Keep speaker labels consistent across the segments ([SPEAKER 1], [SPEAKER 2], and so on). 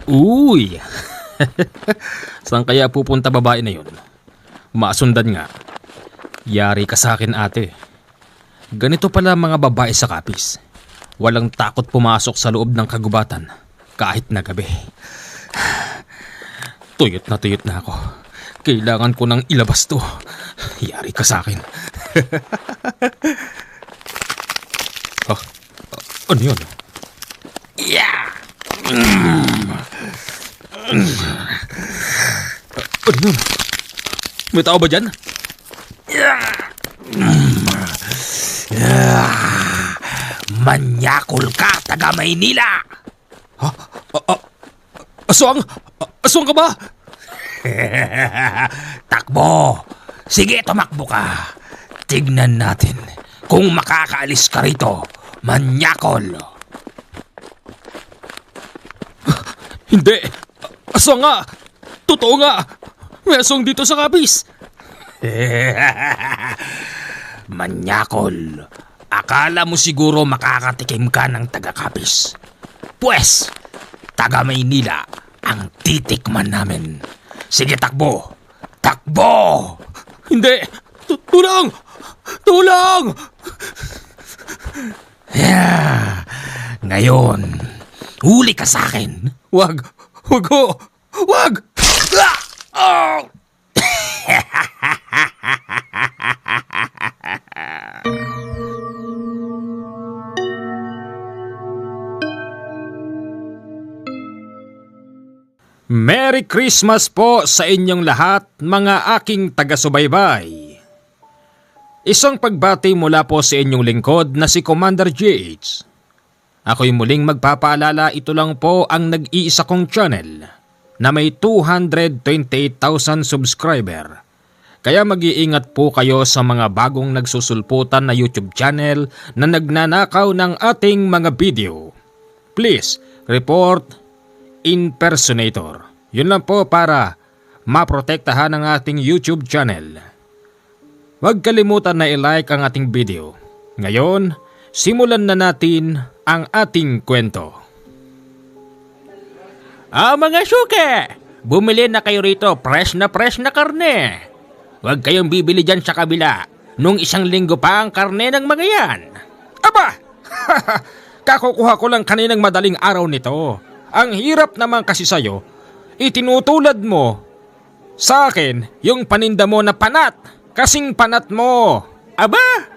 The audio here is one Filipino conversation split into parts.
[SPEAKER 1] Uy! Saan kaya pupunta babae na yun? Maasundan nga. Yari ka sa akin, ate. Ganito pala mga babae sa Capiz. Walang takot pumasok sa loob ng kagubatan kahit na gabi. Tuyot na ako. Kailangan ko nang ilabas to. Yari ka sa akin. Ano yun?
[SPEAKER 2] Yeah!
[SPEAKER 1] Ano yun? May tao ba dyan?
[SPEAKER 2] Manyakol ka, taga Maynila!
[SPEAKER 1] Aswang? Aswang ka ba?
[SPEAKER 2] Takbo! Sige, tumakbo ka. Tignan natin kung makakaalis ka rito, manyakol.
[SPEAKER 1] Hindi! Aswang nga! Totoo nga! May aswang dito sa Capiz!
[SPEAKER 2] Manyakol, akala mo siguro makakatikim ka ng taga-Capiz. Pwes, taga Maynila ang titikman namin. Sige, takbo! Takbo!
[SPEAKER 1] Hindi! Tulong! Tulong!
[SPEAKER 2] Ngayon, huli ka sa akin.
[SPEAKER 1] Wag! Wag ho! Wag!
[SPEAKER 2] Oh!
[SPEAKER 1] Merry Christmas po sa inyong lahat, mga aking taga-subaybay. Isang pagbati mula po sa inyong lingkod na si Commander JH. Ako'y muling magpapaalala, ito lang po ang nag-iisa kong channel na may 228,000 subscriber. Kaya mag-iingat po kayo sa mga bagong nagsusulputan na YouTube channel na nagnanakaw ng ating mga video. Please, report impersonator. Yun lang po para maprotektahan ang ating YouTube channel. Huwag kalimutan na i-like ang ating video. Ngayon, simulan na natin ang ating kwento.
[SPEAKER 2] Mga suke, bumili na kayo rito, fresh na karne. Huwag kayong bibili dyan sa kabila. Nung isang linggo pa ang karne ng mga yan.
[SPEAKER 1] Aba! Kakukuha ko lang kaninang madaling araw nito. Ang hirap naman kasi sa'yo, itinutulad mo sa akin yung paninda mo na panat. Kasing panat mo.
[SPEAKER 2] Aba!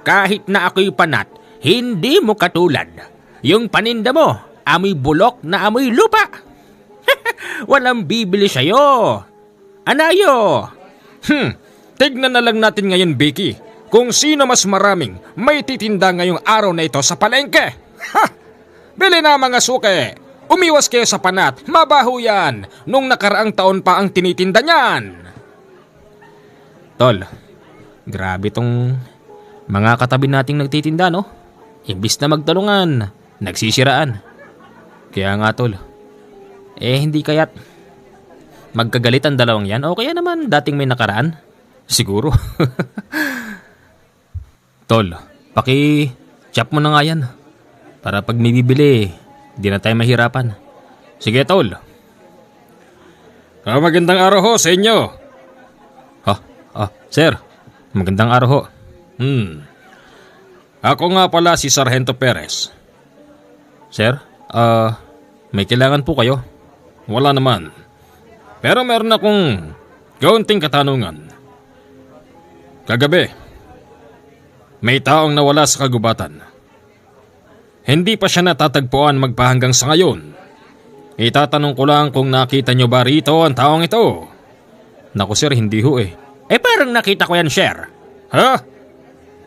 [SPEAKER 2] Kahit na ako'y panat, hindi mo katulad. Yung paninda mo, amoy bulok na amoy lupa. Walang bibili sa'yo. Anayo!
[SPEAKER 1] Tignan na lang natin ngayon, Vicky, kung sino mas maraming may titinda ngayong araw na ito sa palengke. Bili na mga suke! Umiwas kayo sa panat, mabaho yan. Nung nakaraang taon pa ang tinitinda niyan. Tol, grabe tong mga katabi nating nagtitinda, no? Imbis na magtulungan, nagsisiraan. Kaya nga, tol, hindi kaya't magkagalit ang dalawang yan o kaya naman dating may nakaraan? Siguro. Tol, paki-chop mo na nga yan. Para pag may bibili, di na tayo mahirapan. Sige, tol. Magandang araw ho sa inyo. Sir, magandang araw ho. Ako nga pala si Sargento Perez. Sir, may kailangan po kayo? Wala naman. Pero meron akong kaunting katanungan. Kagabi, may taong nawala sa kagubatan. Hindi pa siya natatagpuan magpahanggang sa ngayon. Itatanong ko lang kung nakita nyo ba rito ang taong ito? Naku sir, hindi ho eh.
[SPEAKER 2] Parang nakita ko yan, sir.
[SPEAKER 1] Ha?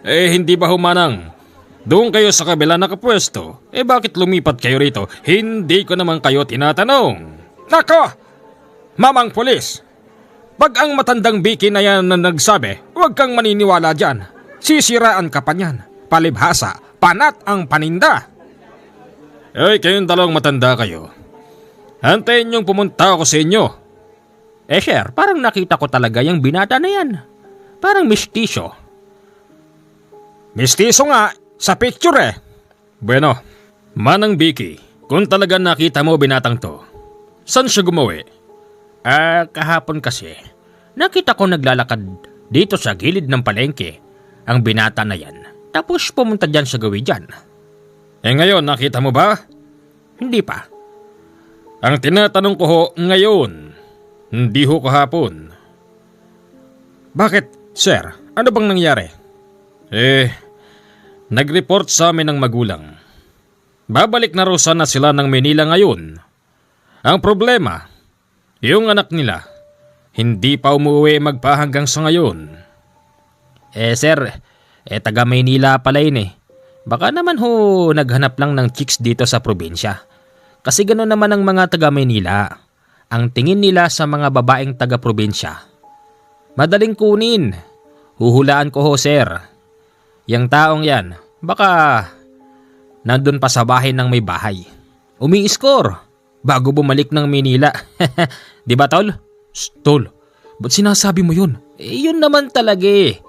[SPEAKER 1] Hindi ba humanang? Doon kayo sa kabila nakapwesto. Bakit lumipat kayo rito? Hindi ko naman kayo tinatanong. Nako! Mamang pulis! Pag ang matandang Vicky na yan na nagsabi, huwag kang maniniwala dyan. Sisiraan ka pa niyan. Palibhasa, panat ang paninda. Kayong dalawang matanda kayo. Antayin niyong pumunta ako sa inyo.
[SPEAKER 2] Sir, parang nakita ko talaga yung binata na yan. Parang mistiso.
[SPEAKER 1] Mistiso nga, sa picture eh. Bueno, Manang Vicky, kung talaga nakita mo binatang to, Saan siya gumawi?
[SPEAKER 2] Kahapon kasi, nakita ko naglalakad dito sa gilid ng palengke ang binata na yan. Tapos pumunta dyan sa gawi dyan.
[SPEAKER 1] Ngayon, nakita mo ba?
[SPEAKER 2] Hindi pa.
[SPEAKER 1] Ang tinatanong ko ho, ngayon. Hindi ho kahapon. Bakit, sir? Ano bang nangyari? Nag-report sa amin ng magulang. Babalik na raw sana sila ng Manila ngayon. Ang problema, yung anak nila, hindi pa umuwi magpa hanggang sa ngayon.
[SPEAKER 2] Sir, taga Maynila pala yun eh. Baka naman ho naghanap lang ng chicks dito sa probinsya. Kasi gano'n naman ang mga taga Maynila. Ang tingin nila sa mga babaeng taga probinsya, madaling kunin. Huhulaan ko ho, sir. Yang taong yan, baka nandun pa sa bahay ng may bahay. Umi-score bago bumalik ng Maynila. Di ba, tol?
[SPEAKER 1] Tol, ba't sinasabi mo yun?
[SPEAKER 2] Yun naman talaga eh.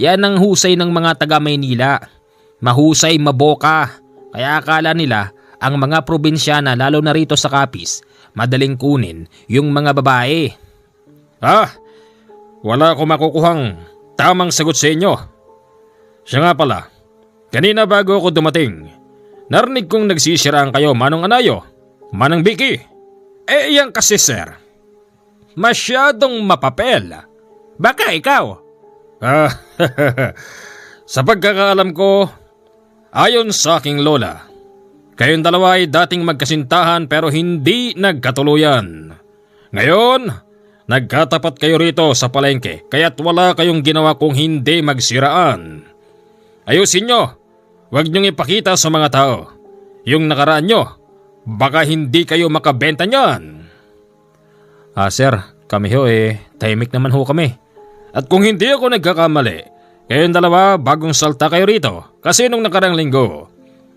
[SPEAKER 2] Yan ang husay ng mga taga Maynila. Mahusay, maboka. Kaya akala nila ang mga probinsyana, lalo na rito sa Capiz, madaling kunin yung mga babae.
[SPEAKER 1] Wala ko makukuhang tamang sagot sa inyo. Siya nga pala, kanina bago ako dumating, narinig kong nagsisiraan kayo, Manong Anayo, Manang Vicky. Yan kasi, sir, masyadong mapapel.
[SPEAKER 2] Baka ikaw?
[SPEAKER 1] Sa pagkakaalam ko, ayon sa aking lola, kayong dalawa ay dating magkasintahan pero hindi nagkatuluyan. Ngayon, nagkatapat kayo rito sa palengke kaya't wala kayong ginawa kung hindi magsiraan. Ayusin nyo, huwag nyong ipakita sa mga tao yung nakaraan nyo. Baka hindi kayo makabenta niyan.
[SPEAKER 2] Sir, kami ho tahimik naman ho kami.
[SPEAKER 1] At kung hindi ako nagkakamali, kayong dalawa bagong salta kayo rito kasi nung nakarang linggo,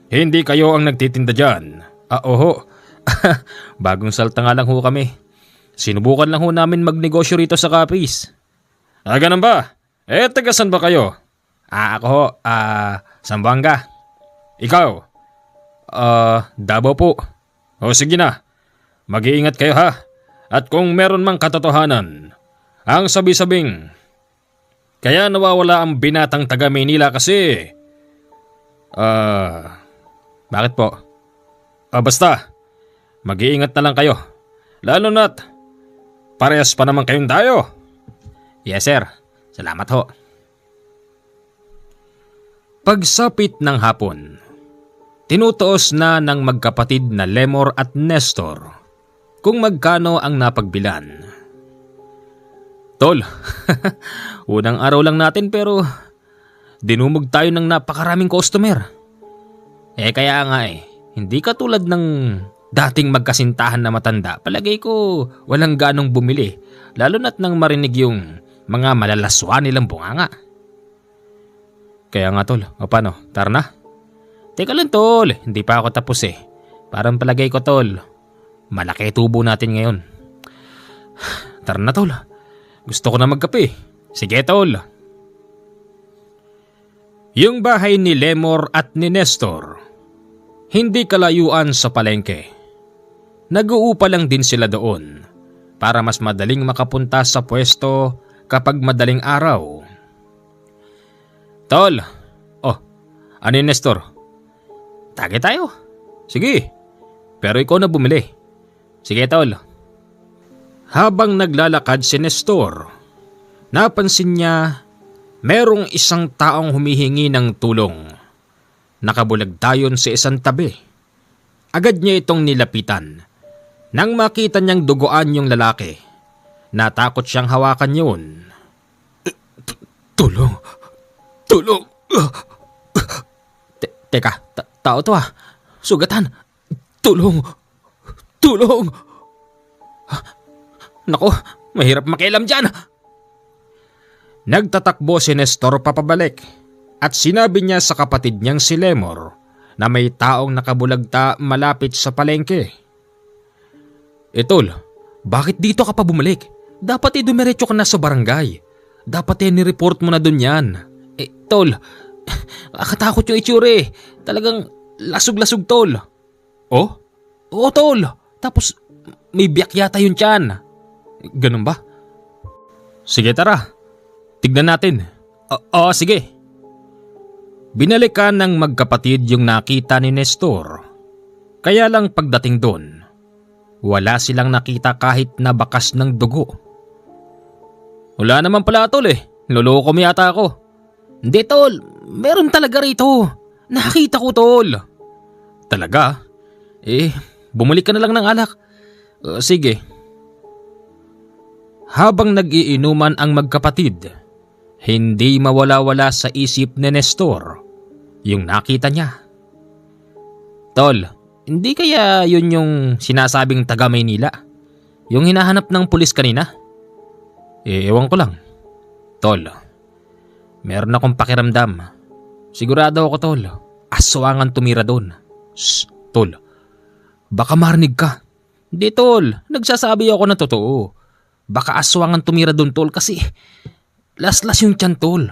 [SPEAKER 1] hindi kayo ang nagtitinda dyan.
[SPEAKER 2] Oho, bagong salta nga lang ho kami. Sinubukan lang ho namin magnegosyo rito sa Capiz.
[SPEAKER 1] Ganun ba? Tagasan ba kayo?
[SPEAKER 2] Ako ho, Zamboanga.
[SPEAKER 1] Ikaw?
[SPEAKER 2] Davao po.
[SPEAKER 1] O sige na, mag-iingat kayo ha. At kung meron mang katotohanan, ang sabi-sabing, kaya nawawala ang binatang taga Maynila kasi,
[SPEAKER 2] bakit po?
[SPEAKER 1] Basta, mag-iingat na lang kayo. Lalo na't, parehas pa naman kayong dayo.
[SPEAKER 2] Yes, sir. Salamat ho.
[SPEAKER 1] Pagsapit ng hapon, tinutuos na ng magkapatid na Lemor at Nestor kung magkano ang napagbilan.
[SPEAKER 2] Tol, unang araw lang natin pero dinumog tayo ng napakaraming customer. Kaya nga hindi katulad ng dating magkasintahan na matanda. Palagay ko walang ganong bumili, lalo na't nang marinig yung mga malalaswa nilang bunganga.
[SPEAKER 1] Kaya nga tol, o paano, tara na?
[SPEAKER 2] Teka lang tol, hindi pa ako tapos Parang palagay ko tol, malaki tubo natin ngayon.
[SPEAKER 1] Tara na tol, gusto ko na magkape.
[SPEAKER 2] Sige tol.
[SPEAKER 1] Yung bahay ni Lemor at ni Nestor, hindi kalayuan sa palengke. Nag-uupa lang din sila doon para mas madaling makapunta sa pwesto kapag madaling araw.
[SPEAKER 2] Tol, ano yun Nestor? Tage tayo.
[SPEAKER 1] Sige,
[SPEAKER 2] pero ikaw na bumili. Sige tol.
[SPEAKER 1] Habang naglalakad si Nestor, napansin niya merong isang taong humihingi ng tulong. Nakabulag tayon sa isang tabi. Agad niya itong nilapitan. Nang makita niyang duguan yung lalaki, natakot siyang hawakan yun.
[SPEAKER 2] Tulong! Tulong! Teka, tao to Sugatan! Tulong! Tulong! Nako, mahirap makialam dyan!
[SPEAKER 1] Nagtatakbo si Nestor papabalik at sinabi niya sa kapatid niyang si Lemor na may taong nakabulagta malapit sa palengke.
[SPEAKER 2] Tol, bakit dito ka pa bumalik? Dapat dumiretso ka na sa barangay. Dapat nireport mo na dun yan. Tol, akatakot yung itsure. Talagang lasog-lasog tol.
[SPEAKER 1] Oh?
[SPEAKER 2] Oo tol, tapos may biyak yata yun tiyan.
[SPEAKER 1] Ganun ba? Sige tara, tignan natin.
[SPEAKER 2] Oo, sige.
[SPEAKER 1] Binalikan ng magkapatid yung nakita ni Nestor. Kaya lang pagdating doon, wala silang nakita kahit na bakas ng dugo.
[SPEAKER 2] Wala naman pala tol eh. Loloko mo yata ako. Hindi tol, meron talaga rito. Nakita ko tol.
[SPEAKER 1] Talaga?
[SPEAKER 2] Bumalik ka na lang ng alak.
[SPEAKER 1] Sige. Habang nag-iinuman ang magkapatid, hindi mawala-wala sa isip ni Nestor yung nakita niya.
[SPEAKER 2] Tol, hindi kaya yun yung sinasabing taga Maynila? Yung hinahanap ng pulis kanina?
[SPEAKER 1] Ewan ko lang.
[SPEAKER 2] Tol, meron akong pakiramdam. Sigurado ako tol, aswangan tumira doon.
[SPEAKER 1] Shh, tol. Baka marinig ka.
[SPEAKER 2] Hindi tol, nagsasabi ako ng totoo. Baka aswangan tumira doon tol kasi las-las yung tiyan tol.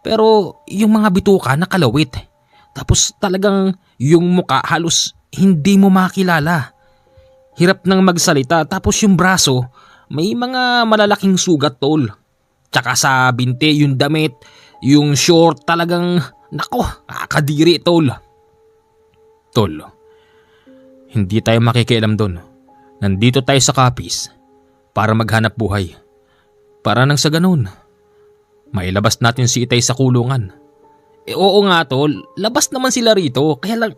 [SPEAKER 2] Pero yung mga bituka nakalawit. Tapos talagang yung muka halos hindi mo makilala. Hirap nang magsalita tapos yung braso may mga malalaking sugat tol. Tsaka sa binte yung damit, yung short talagang nako, kakadiri tol.
[SPEAKER 1] Tol, hindi tayo makikialam doon. Nandito tayo sa Capiz para maghanap buhay. Para nang sa ganun, mailabas natin si Itay sa kulungan.
[SPEAKER 2] Oo nga tol, labas naman sila rito. Kaya lang,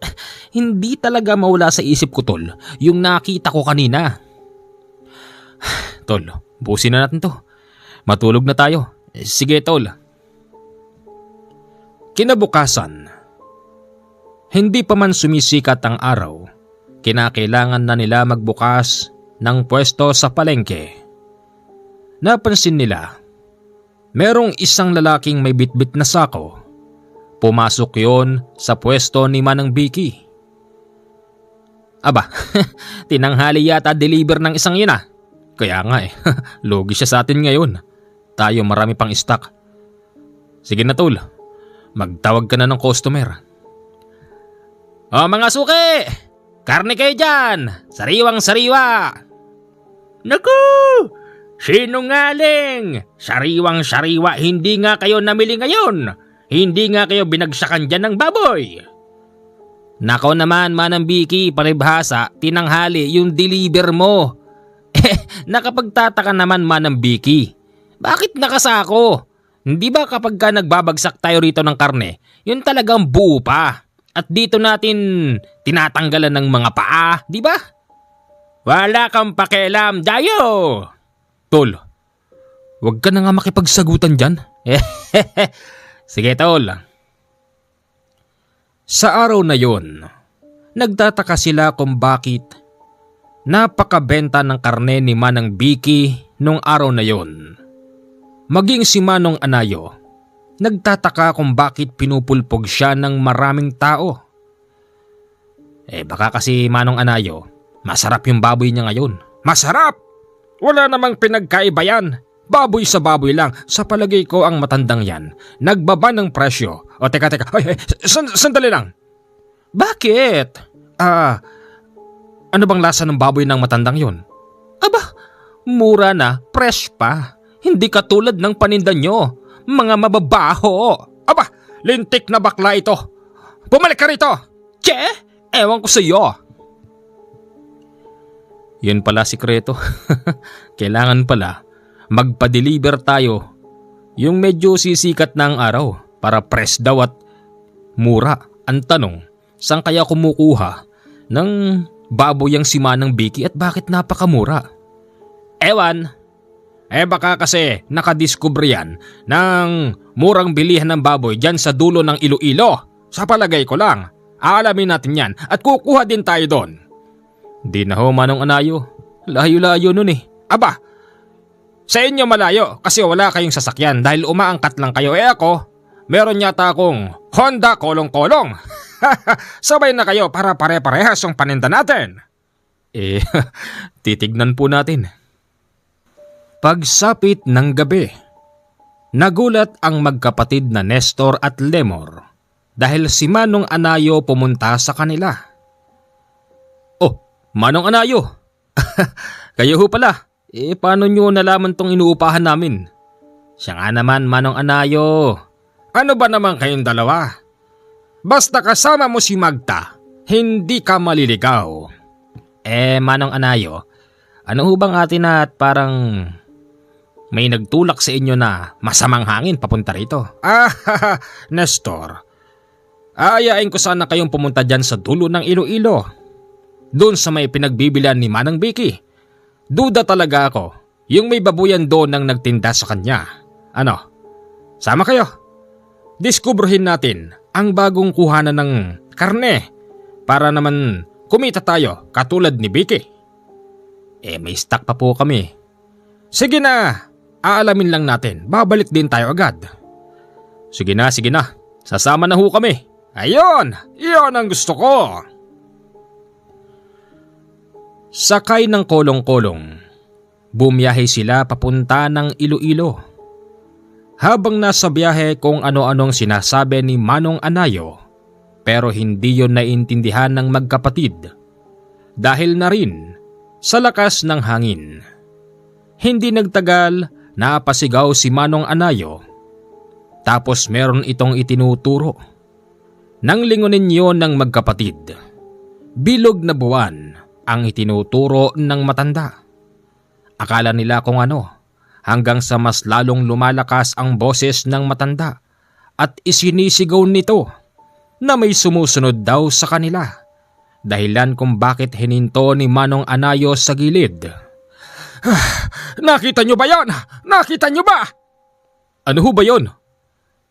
[SPEAKER 2] hindi talaga mawala sa isip ko tol, yung nakita ko kanina.
[SPEAKER 1] Tol, busin na natin to. Matulog na tayo.
[SPEAKER 2] Sige tol.
[SPEAKER 1] Kinabukasan, hindi pa man sumisikat ang araw, kinakailangan na nila magbukas ng pwesto sa palengke. Napansin nila, merong isang lalaking may bitbit na sako. Pumasok yon sa pwesto ni Manang Vicky.
[SPEAKER 2] Aba, tinanghali yata deliver ng isang yun ah.
[SPEAKER 1] Kaya nga lugi siya sa atin ngayon. Tayo marami pang stock. Sige na tol, magtawag ka na ng customer.
[SPEAKER 2] Mga suki! Karne kayo dyan! Sariwang sariwa! Naku! Sinungaling! Sariwang sariwa, hindi nga kayo namili ngayon! Hindi nga kayo binagsakan dyan ng baboy! Nako naman Manang Vicky, palibhasa, tinanghali yung deliver mo. Nakapagtataka naman Manang Vicky. Bakit nakasako? Hindi ba kapag ka nagbabagsak tayo rito ng karne, yun talagang buo pa? At dito natin tinatanggalan ng mga paa, di ba? Wala kang pakialam, Dayo!
[SPEAKER 1] Tol, wag ka na nga makipagsagutan dyan.
[SPEAKER 2] Sige tol.
[SPEAKER 1] Sa araw na yon, nagtataka sila kung bakit napakabenta ng karne ni Manang Vicky nung araw na yon. Maging si Manong Anayo, nagtataka kung bakit pinupulpog siya ng maraming tao.
[SPEAKER 2] Baka kasi Manong Anayo, masarap yung baboy niya ngayon.
[SPEAKER 1] Masarap! Wala namang pinagkaiba yan. Baboy sa baboy lang. Sa palagay ko ang matandang yan, nagbaba ng presyo. O teka, sandali lang.
[SPEAKER 2] Bakit?
[SPEAKER 1] Ano bang lasa ng baboy ng matandang yon?
[SPEAKER 2] Aba, mura na, fresh pa. Hindi katulad ng paninda nyo, mga mababaho.
[SPEAKER 1] Aba, lintik na bakla ito. Bumalik ka rito!
[SPEAKER 2] Che, ewan ko sa iyo.
[SPEAKER 1] Yun pala sikreto. Kailangan pala magpa-deliver tayo yung medyo sisikat na ang araw para fresh daw at mura. Ang tanong, saan kaya kumukuha ng baboy ang si Manang Vicky at bakit napakamura?
[SPEAKER 2] Ewan.
[SPEAKER 1] Baka kasi nakadiskubre yan ng murang bilihan ng baboy dyan sa dulo ng Iloilo. Sa palagay ko lang, aalamin natin yan at kukuha din tayo doon.
[SPEAKER 2] Di na ho Manong Anayo, layo-layo nun eh.
[SPEAKER 1] Aba, sa inyo malayo kasi wala kayong sasakyan dahil umaangkat lang kayo. Ako, meron yata akong Honda kolong-kolong. Sabay na kayo para pare-parehas yung paninda natin.
[SPEAKER 2] Titignan po natin.
[SPEAKER 1] Pagsapit ng gabi, nagulat ang magkapatid na Nestor at Lemor dahil si Manong Anayo pumunta sa kanila.
[SPEAKER 2] Oh, Manong Anayo,
[SPEAKER 1] Kayo ho pala. Paano nyo nalaman tong inuupahan namin?
[SPEAKER 2] Siya nga naman, Manong Anayo.
[SPEAKER 1] Ano ba naman kayong dalawa? Basta kasama mo si Magda, hindi ka maliligaw.
[SPEAKER 2] Manong Anayo, ano ho bang atin at parang may nagtulak sa inyo na masamang hangin papunta rito?
[SPEAKER 1] Nestor. Aayain ko sana kayong pumunta dyan sa dulo ng Iloilo. Doon sa may pinagbibilian ni Manang Vicky. Duda talaga ako, yung may babuyan doon ang nagtinda sa kanya. Ano? Sama kayo? Diskubruhin natin ang bagong kuhanan ng karne para naman kumita tayo katulad ni Vicky.
[SPEAKER 2] May stock pa po kami.
[SPEAKER 1] Sige na, aalamin lang natin. Babalik din tayo agad.
[SPEAKER 2] Sige na. Sasama na ho kami.
[SPEAKER 1] Ayun! Iyon ang gusto ko! Sakay ng kolong-kolong, bumiyahe sila papunta ng Iloilo. Habang nasa biyahe kung ano-anong sinasabi ni Manong Anayo, pero hindi yon naiintindihan ng magkapatid dahil na rin sa lakas ng hangin. Hindi nagtagal, napasigaw si Manong Anayo. Tapos meron itong itinuturo. Nang lingunin yon ng magkapatid, bilog na buwan ang itinuturo ng matanda. Akala nila kung ano, hanggang sa mas lalong lumalakas ang boses ng matanda at isinisigaw nito na may sumusunod daw sa kanila. Dahilan kung bakit hininto ni Manong Anayo sa gilid. Nakita nyo ba yan? Nakita nyo ba?
[SPEAKER 2] Ano ho ba yon?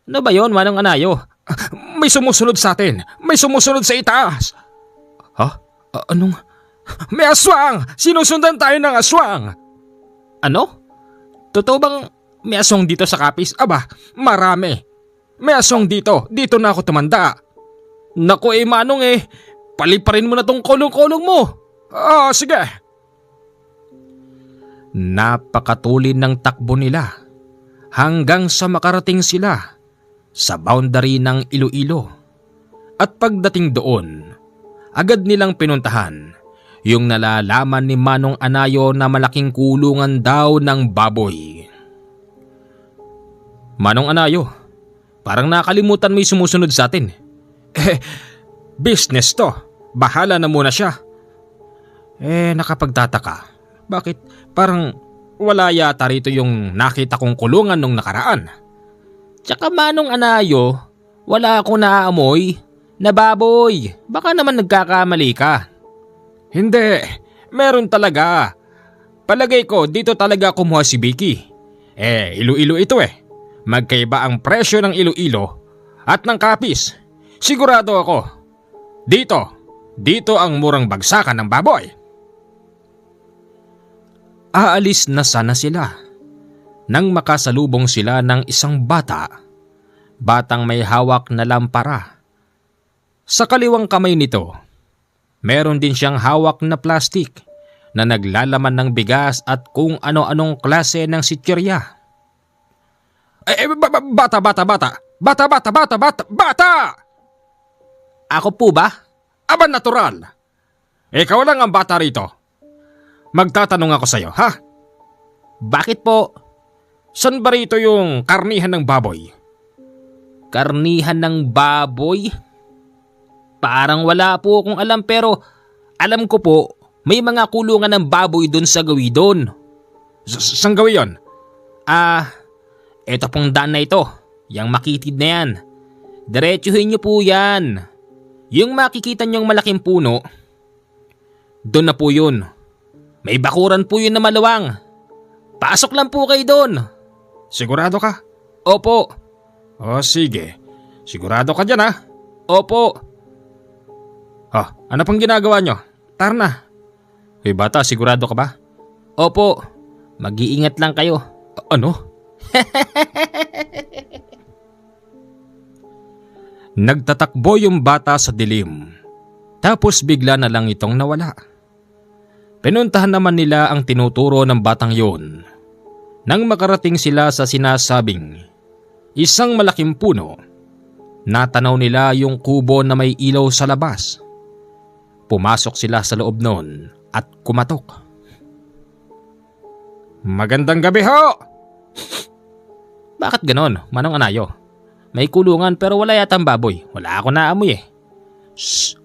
[SPEAKER 2] Ano ba yon, Manong Anayo?
[SPEAKER 1] May sumusunod sa atin. May sumusunod sa itaas.
[SPEAKER 2] Ha? Anong?
[SPEAKER 1] May aswang! Sinusundan tayo ng aswang!
[SPEAKER 2] Ano? Totoo bang may aswang dito sa Capiz?
[SPEAKER 1] Aba, marami. May aswang dito. Dito na ako tumanda.
[SPEAKER 2] Naku Manong paliparin mo na tong kolong-kolong mo.
[SPEAKER 1] Sige. Napakatulin ng takbo nila hanggang sa makarating sila sa boundary ng Iloilo. At pagdating doon, agad nilang pinuntahan yung nalalaman ni Manong Anayo na malaking kulungan daw ng baboy.
[SPEAKER 2] Manong Anayo, parang nakalimutan mo yung sumusunod sa atin.
[SPEAKER 1] Business to. Bahala na muna siya. Nakapagtataka. Bakit parang wala yata rito yung nakita kong kulungan nung nakaraan?
[SPEAKER 2] Tsaka Manong Anayo, wala akong naaamoy na baboy. Baka naman nagkakamali ka.
[SPEAKER 1] Hindi, meron talaga. Palagay ko dito talaga kumuha si Vicky. Iloilo ito Magkaiba ang presyo ng Iloilo at ng Capiz. Sigurado ako. Dito ang murang bagsakan ng baboy. Aalis na sana sila nang makasalubong sila ng isang batang may hawak na lampara. Sa kaliwang kamay nito, meron din siyang hawak na plastik na naglalaman ng bigas at kung ano-anong klase ng sitsirya. Bata!
[SPEAKER 2] Ako po ba?
[SPEAKER 1] Aba natural. Ikaw lang ang bata rito. Magtatanong ako sa'yo, ha?
[SPEAKER 2] Bakit po?
[SPEAKER 1] San ba rito yung karnihan ng baboy?
[SPEAKER 2] Karnihan ng baboy? Parang wala po akong alam pero alam ko po may mga kulungan ng baboy doon sa gawi doon.
[SPEAKER 1] Saan gawi yun?
[SPEAKER 2] Eto pong daan na ito. Yang makitid na yan. Diretsuhin niyo po yan. Yung makikita niyong malaking puno, doon na po yun. May bakuran po yun na maluwang. Pasok lang po kayo doon.
[SPEAKER 1] Sigurado ka?
[SPEAKER 2] Opo.
[SPEAKER 1] O sige. Sigurado ka dyan, ha?
[SPEAKER 2] Opo.
[SPEAKER 1] Ano pang ginagawa nyo? Tara na.
[SPEAKER 2] Bata, sigurado ka ba? Opo. Mag-iingat lang kayo.
[SPEAKER 1] Ano? Nagtatakbo yung bata sa dilim. Tapos bigla na lang itong nawala. Pinuntahan naman nila ang tinuturo ng batang yun. Nang makarating sila sa sinasabing isang malaking puno, natanaw nila yung kubo na may ilaw sa labas. Pumasok sila sa loob noon at kumatok. Magandang gabi ho!
[SPEAKER 2] Bakit ganon, Manong Anayo? May kulungan pero wala yatang baboy. Wala ako naamoy eh.
[SPEAKER 1] Shh!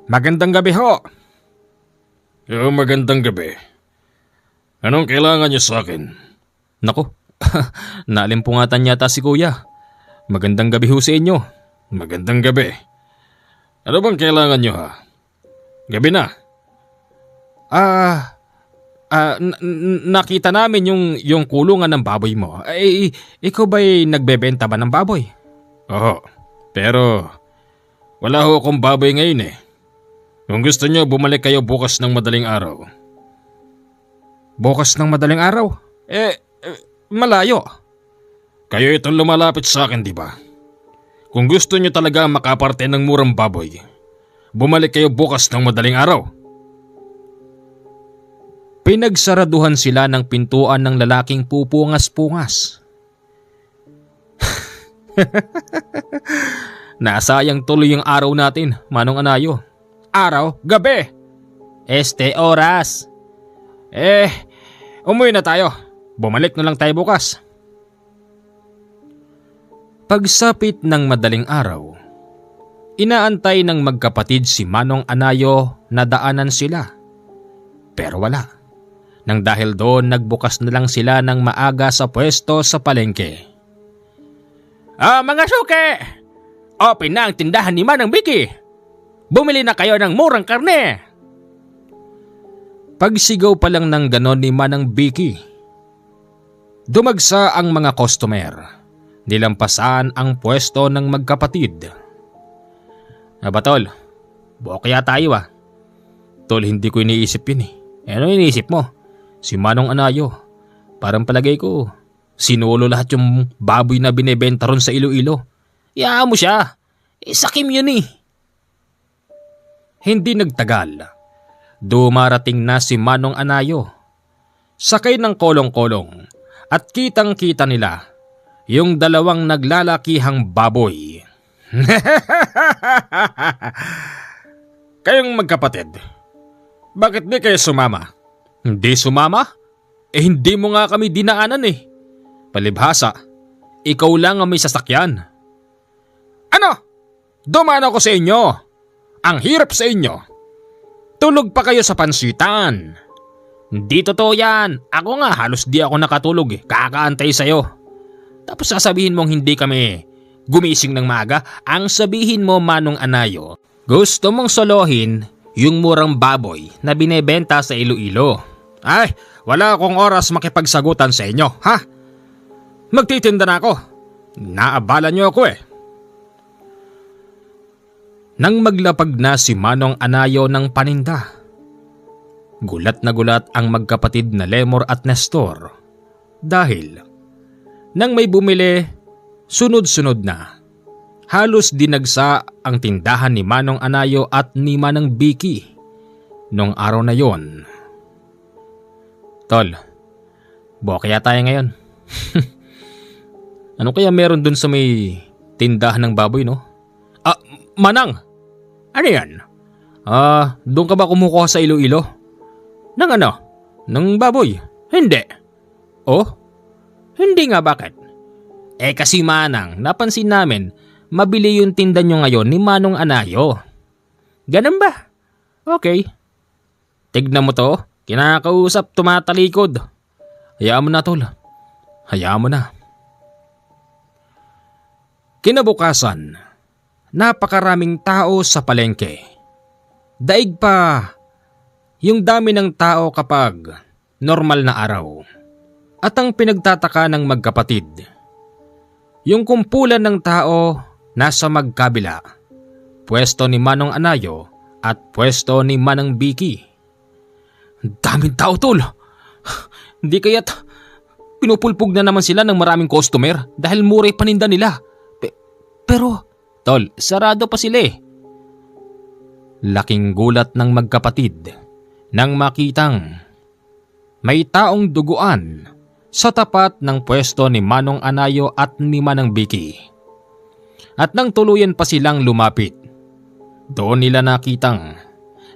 [SPEAKER 1] Magandang gabi ho!
[SPEAKER 3] Magandang gabi. Anong kailangan niyo sa akin?
[SPEAKER 2] Naku, nalimpungatan yata si kuya. Magandang gabi ho sa inyo.
[SPEAKER 3] Magandang gabi. Ano bang kailangan niyo ha? Gabi na.
[SPEAKER 1] Nakita namin yung kulungan ng baboy mo. Ikaw ba'y nagbebenta ba ng baboy?
[SPEAKER 3] Oo, pero wala ho akong baboy ngayon eh. Kung gusto niyo, bumalik kayo bukas ng madaling araw.
[SPEAKER 1] Bukas ng madaling araw? Malayo.
[SPEAKER 3] Kayo itong lumalapit sa akin, di ba? Kung gusto niyo talaga makaparte ng murang baboy, bumalik kayo bukas ng madaling araw.
[SPEAKER 2] Pinagsaraduhan sila ng pintuan ng lalaking pupungas-pungas. Nasayang tuloy yung araw natin, Manong Anayo.
[SPEAKER 1] Araw? Gabi?
[SPEAKER 2] Oras.
[SPEAKER 1] Umuwi na tayo. Bumalik na lang tayo bukas.
[SPEAKER 2] Pagsapit ng madaling araw, inaantay ng magkapatid si Manong Anayo na daanan sila. Pero wala. Nang dahil doon, nagbukas na lang sila ng maaga sa pwesto sa palengke.
[SPEAKER 1] Mga suke! Open na ang tindahan ni Manang Vicky. Bumili na kayo ng murang karne.
[SPEAKER 2] Pagsigaw pa lang ng ganon ni Manang Vicky, dumagsa ang mga customer. Nilampasan ang pwesto ng magkapatid. Aba tol, buo kaya tayo ah. Tol, hindi ko iniisip yun eh. Ano iniisip mo? Si Manong Anayo. Parang palagay ko, sinulo lahat yung baboy na binebenta ron sa Iloilo. Iyaan mo siya. Sakim yun eh. Hindi nagtagal. Dumarating na si Manong Anayo. Sakay ng kolong-kolong at kitang-kita nila yung dalawang naglalakihang baboy.
[SPEAKER 1] Kayong magkapatid, bakit di kayo sumama?
[SPEAKER 2] Hindi sumama? Hindi mo nga kami dinaanan eh. Palibhasa, ikaw lang ang may sasakyan.
[SPEAKER 1] Ano? Dumaan ako sa inyo. Ang hirap sa inyo. Tulog pa kayo sa pansitan.
[SPEAKER 2] Hindi totoo yan. Ako nga halos di ako nakatulog eh. Kakaantay sa'yo. Tapos sasabihin mong hindi kami gumising ng maaga. Ang sabihin mo, Manong Anayo, gusto mong solohin yung murang baboy na binebenta sa Iloilo.
[SPEAKER 1] Ay, wala akong oras makipagsagutan sa inyo, ha? Magtitinda na ako. Naabala niyo ako eh.
[SPEAKER 2] Nang maglapag na si Manong Anayo ng paninda, gulat na gulat ang magkapatid na Lemor at Nestor dahil nang may bumili, sunod-sunod na. Halos dinagsa ang tindahan ni Manong Anayo at ni Manang Vicky nung araw na yon. Tol, buo kaya tayo ngayon? Ano kaya meron dun sa may tindahan ng baboy, no?
[SPEAKER 1] Manang, ano yan?
[SPEAKER 2] Doon ka ba kumukuha sa Iloilo?
[SPEAKER 1] Nang ano?
[SPEAKER 2] Ng baboy?
[SPEAKER 1] Hindi.
[SPEAKER 2] Oh?
[SPEAKER 1] Hindi nga, bakit?
[SPEAKER 2] Kasi Manang, napansin namin, mabili yung tinda nyo ngayon ni Manong Anayo.
[SPEAKER 1] Ganun ba?
[SPEAKER 2] Okay. Tignan mo to, kinakausap, tumatalikod. Hayaan mo na tol. Hayaan mo na. Kinabukasan, napakaraming tao sa palengke. Daig pa yung dami ng tao kapag normal na araw. At ang pinagtataka ng magkapatid, yung kumpulan ng tao nasa magkabila, pwesto ni Manong Anayo at pwesto ni Manang Vicky. Daming tao tol. Hindi kaya't pinupulpog na naman sila ng maraming customer dahil mura yung paninda nila. Pero tol, sarado pa sila eh. Laking gulat ng magkapatid nang makitang may taong duguan sa tapat ng pwesto ni Manong Anayo at ni Manang Vicky. At nang tuluyan pa silang lumapit, doon nila nakitang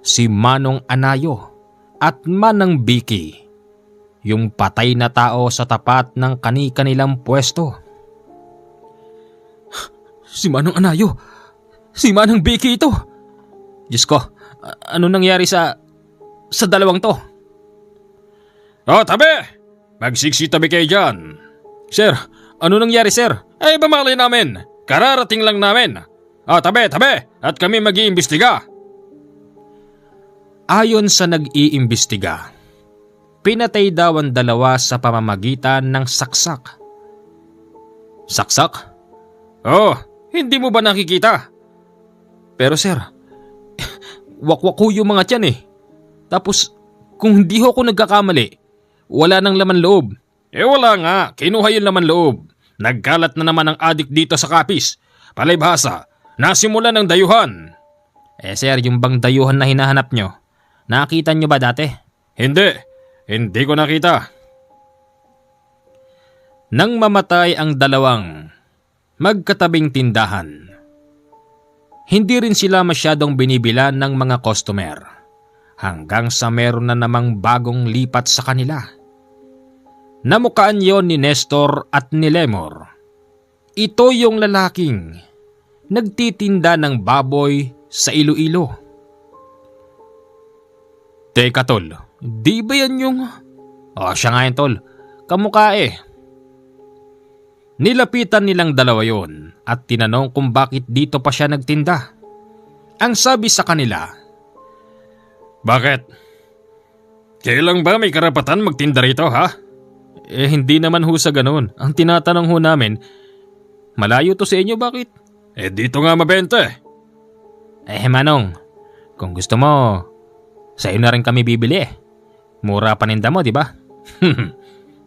[SPEAKER 2] si Manong Anayo at Manang Vicky
[SPEAKER 1] yung patay na tao sa tapat ng kani-kanilang pwesto. Si Manong Anayo! Si Manang Vicky ito! Diyos ko, ano nangyari sa dalawang to?
[SPEAKER 3] Oh, tabi! Magsiksi-tabi kayo dyan.
[SPEAKER 1] Sir, ano nangyari sir?
[SPEAKER 3] Ay, bamalay namin. Kararating lang namin. Oh, tabi! At kami mag-iimbestiga.
[SPEAKER 1] Ayon sa nag-iimbestiga, pinatay daw ang dalawa sa pamamagitan ng saksak. Saksak?
[SPEAKER 3] Oh, hindi mo ba nakikita?
[SPEAKER 1] Pero sir, wakwak ko yung mga tiyan eh. Tapos kung hindi ho ako nagkakamali, wala nang laman loob.
[SPEAKER 3] Wala nga, kinuha yung laman loob. Nagkalat na naman ang adik dito sa kapis. Palibhasa, nasimula ng dayuhan.
[SPEAKER 1] Sir, yung bang dayuhan na hinahanap nyo, nakita nyo ba dati?
[SPEAKER 3] Hindi ko nakita.
[SPEAKER 1] Nang mamatay ang dalawang magkatabing tindahan, hindi rin sila masyadong binibilan ng mga customer hanggang sa meron na namang bagong lipat sa kanila. Namukaan yon ni Nestor at ni Lemor. Ito yung lalaking nagtitinda ng baboy sa Iloilo. Teka tol, di ba yan yung... siya nga yun tol, kamukha eh. Nilapitan nilang dalawa yon at tinanong kung bakit dito pa siya nagtinda. Ang sabi sa kanila,
[SPEAKER 3] Bakit? Kailang ba may karapatan magtinda rito ha?
[SPEAKER 1] Hindi naman ho sa ganun. Ang tinatanong ho namin, malayo to sa inyo bakit?
[SPEAKER 3] Dito nga mabenta eh.
[SPEAKER 1] Manong, kung gusto mo, sa'yo na rin kami bibili eh. Mura paninda mo, di ba?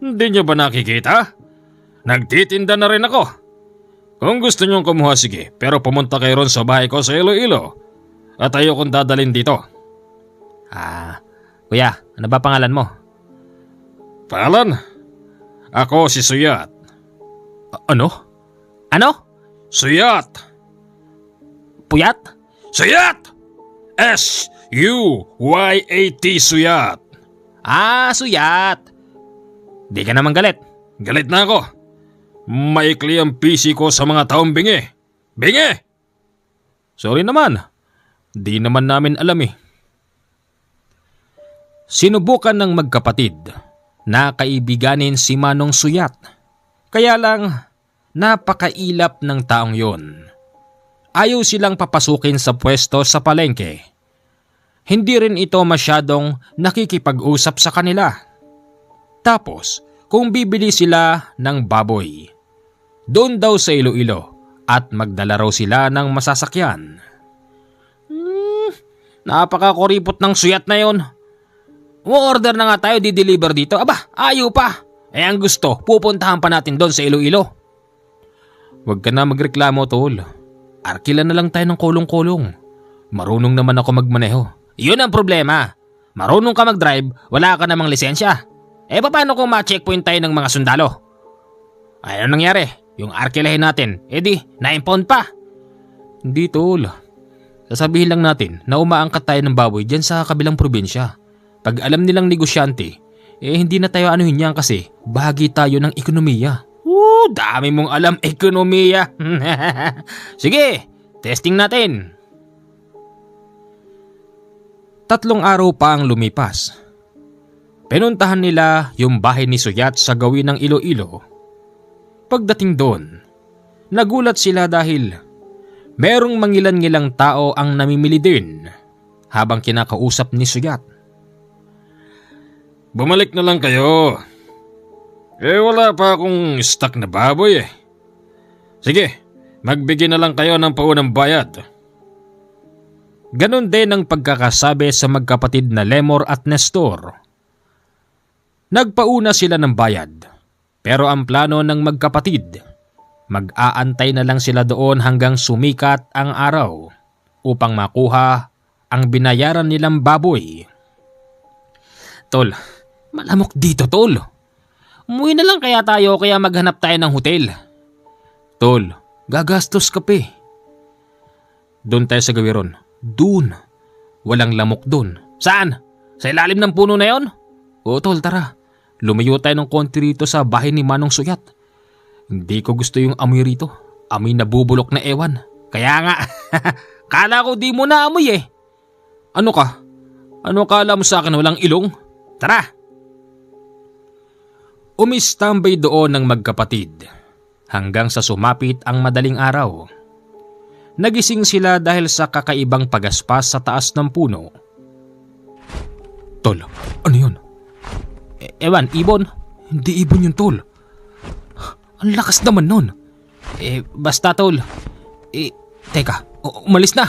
[SPEAKER 3] Hindi nyo ba nakikita? Nagtitinda na rin ako. Kung gusto nyong kumuha, sige, pero pumunta kayo ron sa bahay ko sa Iloilo at ayokong dadalhin dito.
[SPEAKER 1] Kuya, ano ba pangalan mo?
[SPEAKER 3] Pangalan? Ako si Suyat.
[SPEAKER 1] Ano? Ano?
[SPEAKER 3] Suyat!
[SPEAKER 1] Puyat?
[SPEAKER 3] Suyat! S-U-Y-A-T Suyat.
[SPEAKER 1] Suyat. Di ka naman galit.
[SPEAKER 3] Galit na ako. Maikli ang PC ko sa mga taong bingi. Bingi!
[SPEAKER 1] Sorry naman. Di naman namin alam eh. Sinubukan ng magkapatid na kaibiganin si Manong Suyat. Kaya lang, napakailap ng taong yon. Ayaw silang papasukin sa pwesto sa palengke. Hindi rin ito masyadong nakikipag-usap sa kanila. Tapos, kung bibili sila ng baboy, doon daw sa Iloilo at magdala raw sila ng masasakyan. Napakakuripot ng Suyat na yon. Order na nga tayo, di-deliver dito. Aba, ayaw pa. Ang gusto, pupuntahan pa natin doon sa Iloilo. Huwag ka na magreklamo, tol. Arkila na lang tayo ng kulong-kulong. Marunong naman ako magmaneho. Yun ang problema. Marunong ka mag-drive, wala ka namang lisensya. Paano kung ma-checkpoint tayo ng mga sundalo? Ano nangyari? Yung arkilahin natin, di, na-impound pa. Hindi, tol. Sasabihin lang natin na umaangkat tayo ng baboy dyan sa kabilang probinsya. Pag alam nilang negosyante, hindi na tayo anuhin yan kasi bahagi tayo ng ekonomiya. Dami mong alam ekonomiya. Sige, testing natin. 3 araw pa ang lumipas. Pinuntahan nila yung bahay ni Suyat sa gawin ng Iloilo. Pagdating doon, nagulat sila dahil merong mangilan-ngilang tao ang namimili din habang kinakausap ni Suyat.
[SPEAKER 3] Bumalik na lang kayo. Wala pa akong stock na baboy eh. Sige, magbigay na lang kayo ng paunang bayad.
[SPEAKER 1] Ganon din ang pagkakasabi sa magkapatid na Lemor at Nestor. Nagpauna sila ng bayad, pero ang plano ng magkapatid, mag-aantay na lang sila doon hanggang sumikat ang araw upang makuha ang binayaran nilang baboy. Tol, malamok dito tol. Umuwi na lang kaya tayo kaya maghanap tayo ng hotel. Tol, gagastos ka pa eh. Doon tayo sa gawiron. Doon. Walang lamok doon. Saan? Sa ilalim ng puno na yon? Oo tol, tara. lumayo tayo ng konti rito sa bahay ni Manong Suyat. Hindi ko gusto yung amoy rito. Amoy nabubulok na ewan.
[SPEAKER 2] Kaya nga, kala ko di mo na amoy eh.
[SPEAKER 1] Ano ka? Ano akala mo sa akin, walang ilong?
[SPEAKER 2] Tara!
[SPEAKER 1] Umistambay doon ng magkapatid hanggang sa sumapit ang madaling araw. Nagising sila dahil sa kakaibang pagaspas sa taas ng puno. Tol, ano yun?
[SPEAKER 2] Ewan, ibon?
[SPEAKER 1] Hindi ibon yun, Tol. Ang lakas naman nun.
[SPEAKER 2] Basta tol.
[SPEAKER 1] Teka, umalis na.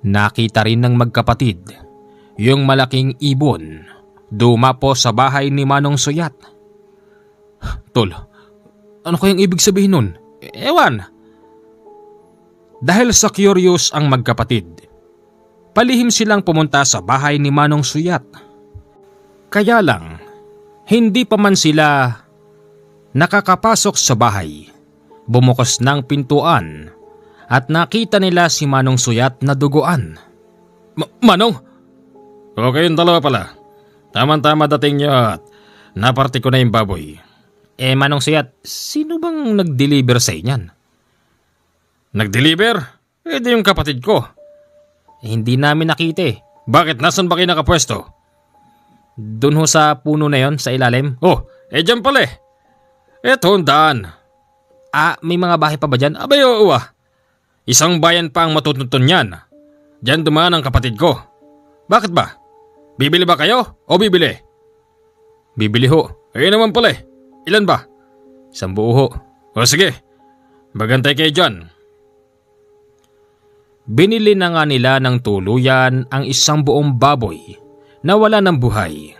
[SPEAKER 1] Nakita rin ng magkapatid yung malaking ibon dumapo sa bahay ni Manong Suyat. Tol, ano kayang ibig sabihin nun?
[SPEAKER 2] Ewan.
[SPEAKER 1] Dahil sa curious ang magkapatid, palihim silang pumunta sa bahay ni Manong Suyat. Kaya lang, hindi pa man sila nakakapasok sa bahay, bumukas ng pintuan at nakita nila si Manong Suyat na duguan.
[SPEAKER 3] Manong? Okay yung dalawa pala. Tama-tama dating niyo at naparte ko na yung baboy.
[SPEAKER 1] Manong Suyat, sino bang nag-deliver sa inyan?
[SPEAKER 3] Nag-deliver? Di yung kapatid ko.
[SPEAKER 1] Hindi namin nakita eh.
[SPEAKER 3] Bakit? Nasaan ba kayo nakapwesto?
[SPEAKER 1] Doon ho sa puno na yon sa ilalim.
[SPEAKER 3] Oh, dyan pala eh. Eto ang daan.
[SPEAKER 1] May mga bahay pa ba dyan?
[SPEAKER 3] Abay oo Isang bayan pa ang matutuntun yan. Diyan dumaan ang kapatid ko. Bakit ba? Bibili ba kayo o bibili?
[SPEAKER 1] Bibili ho.
[SPEAKER 3] Naman pala eh. Ilan ba?
[SPEAKER 1] 1 buo ho.
[SPEAKER 3] O sige, magantay kayo dyan.
[SPEAKER 1] Binili na nga nila ng tuluyan ang 1 buong baboy na wala ng buhay.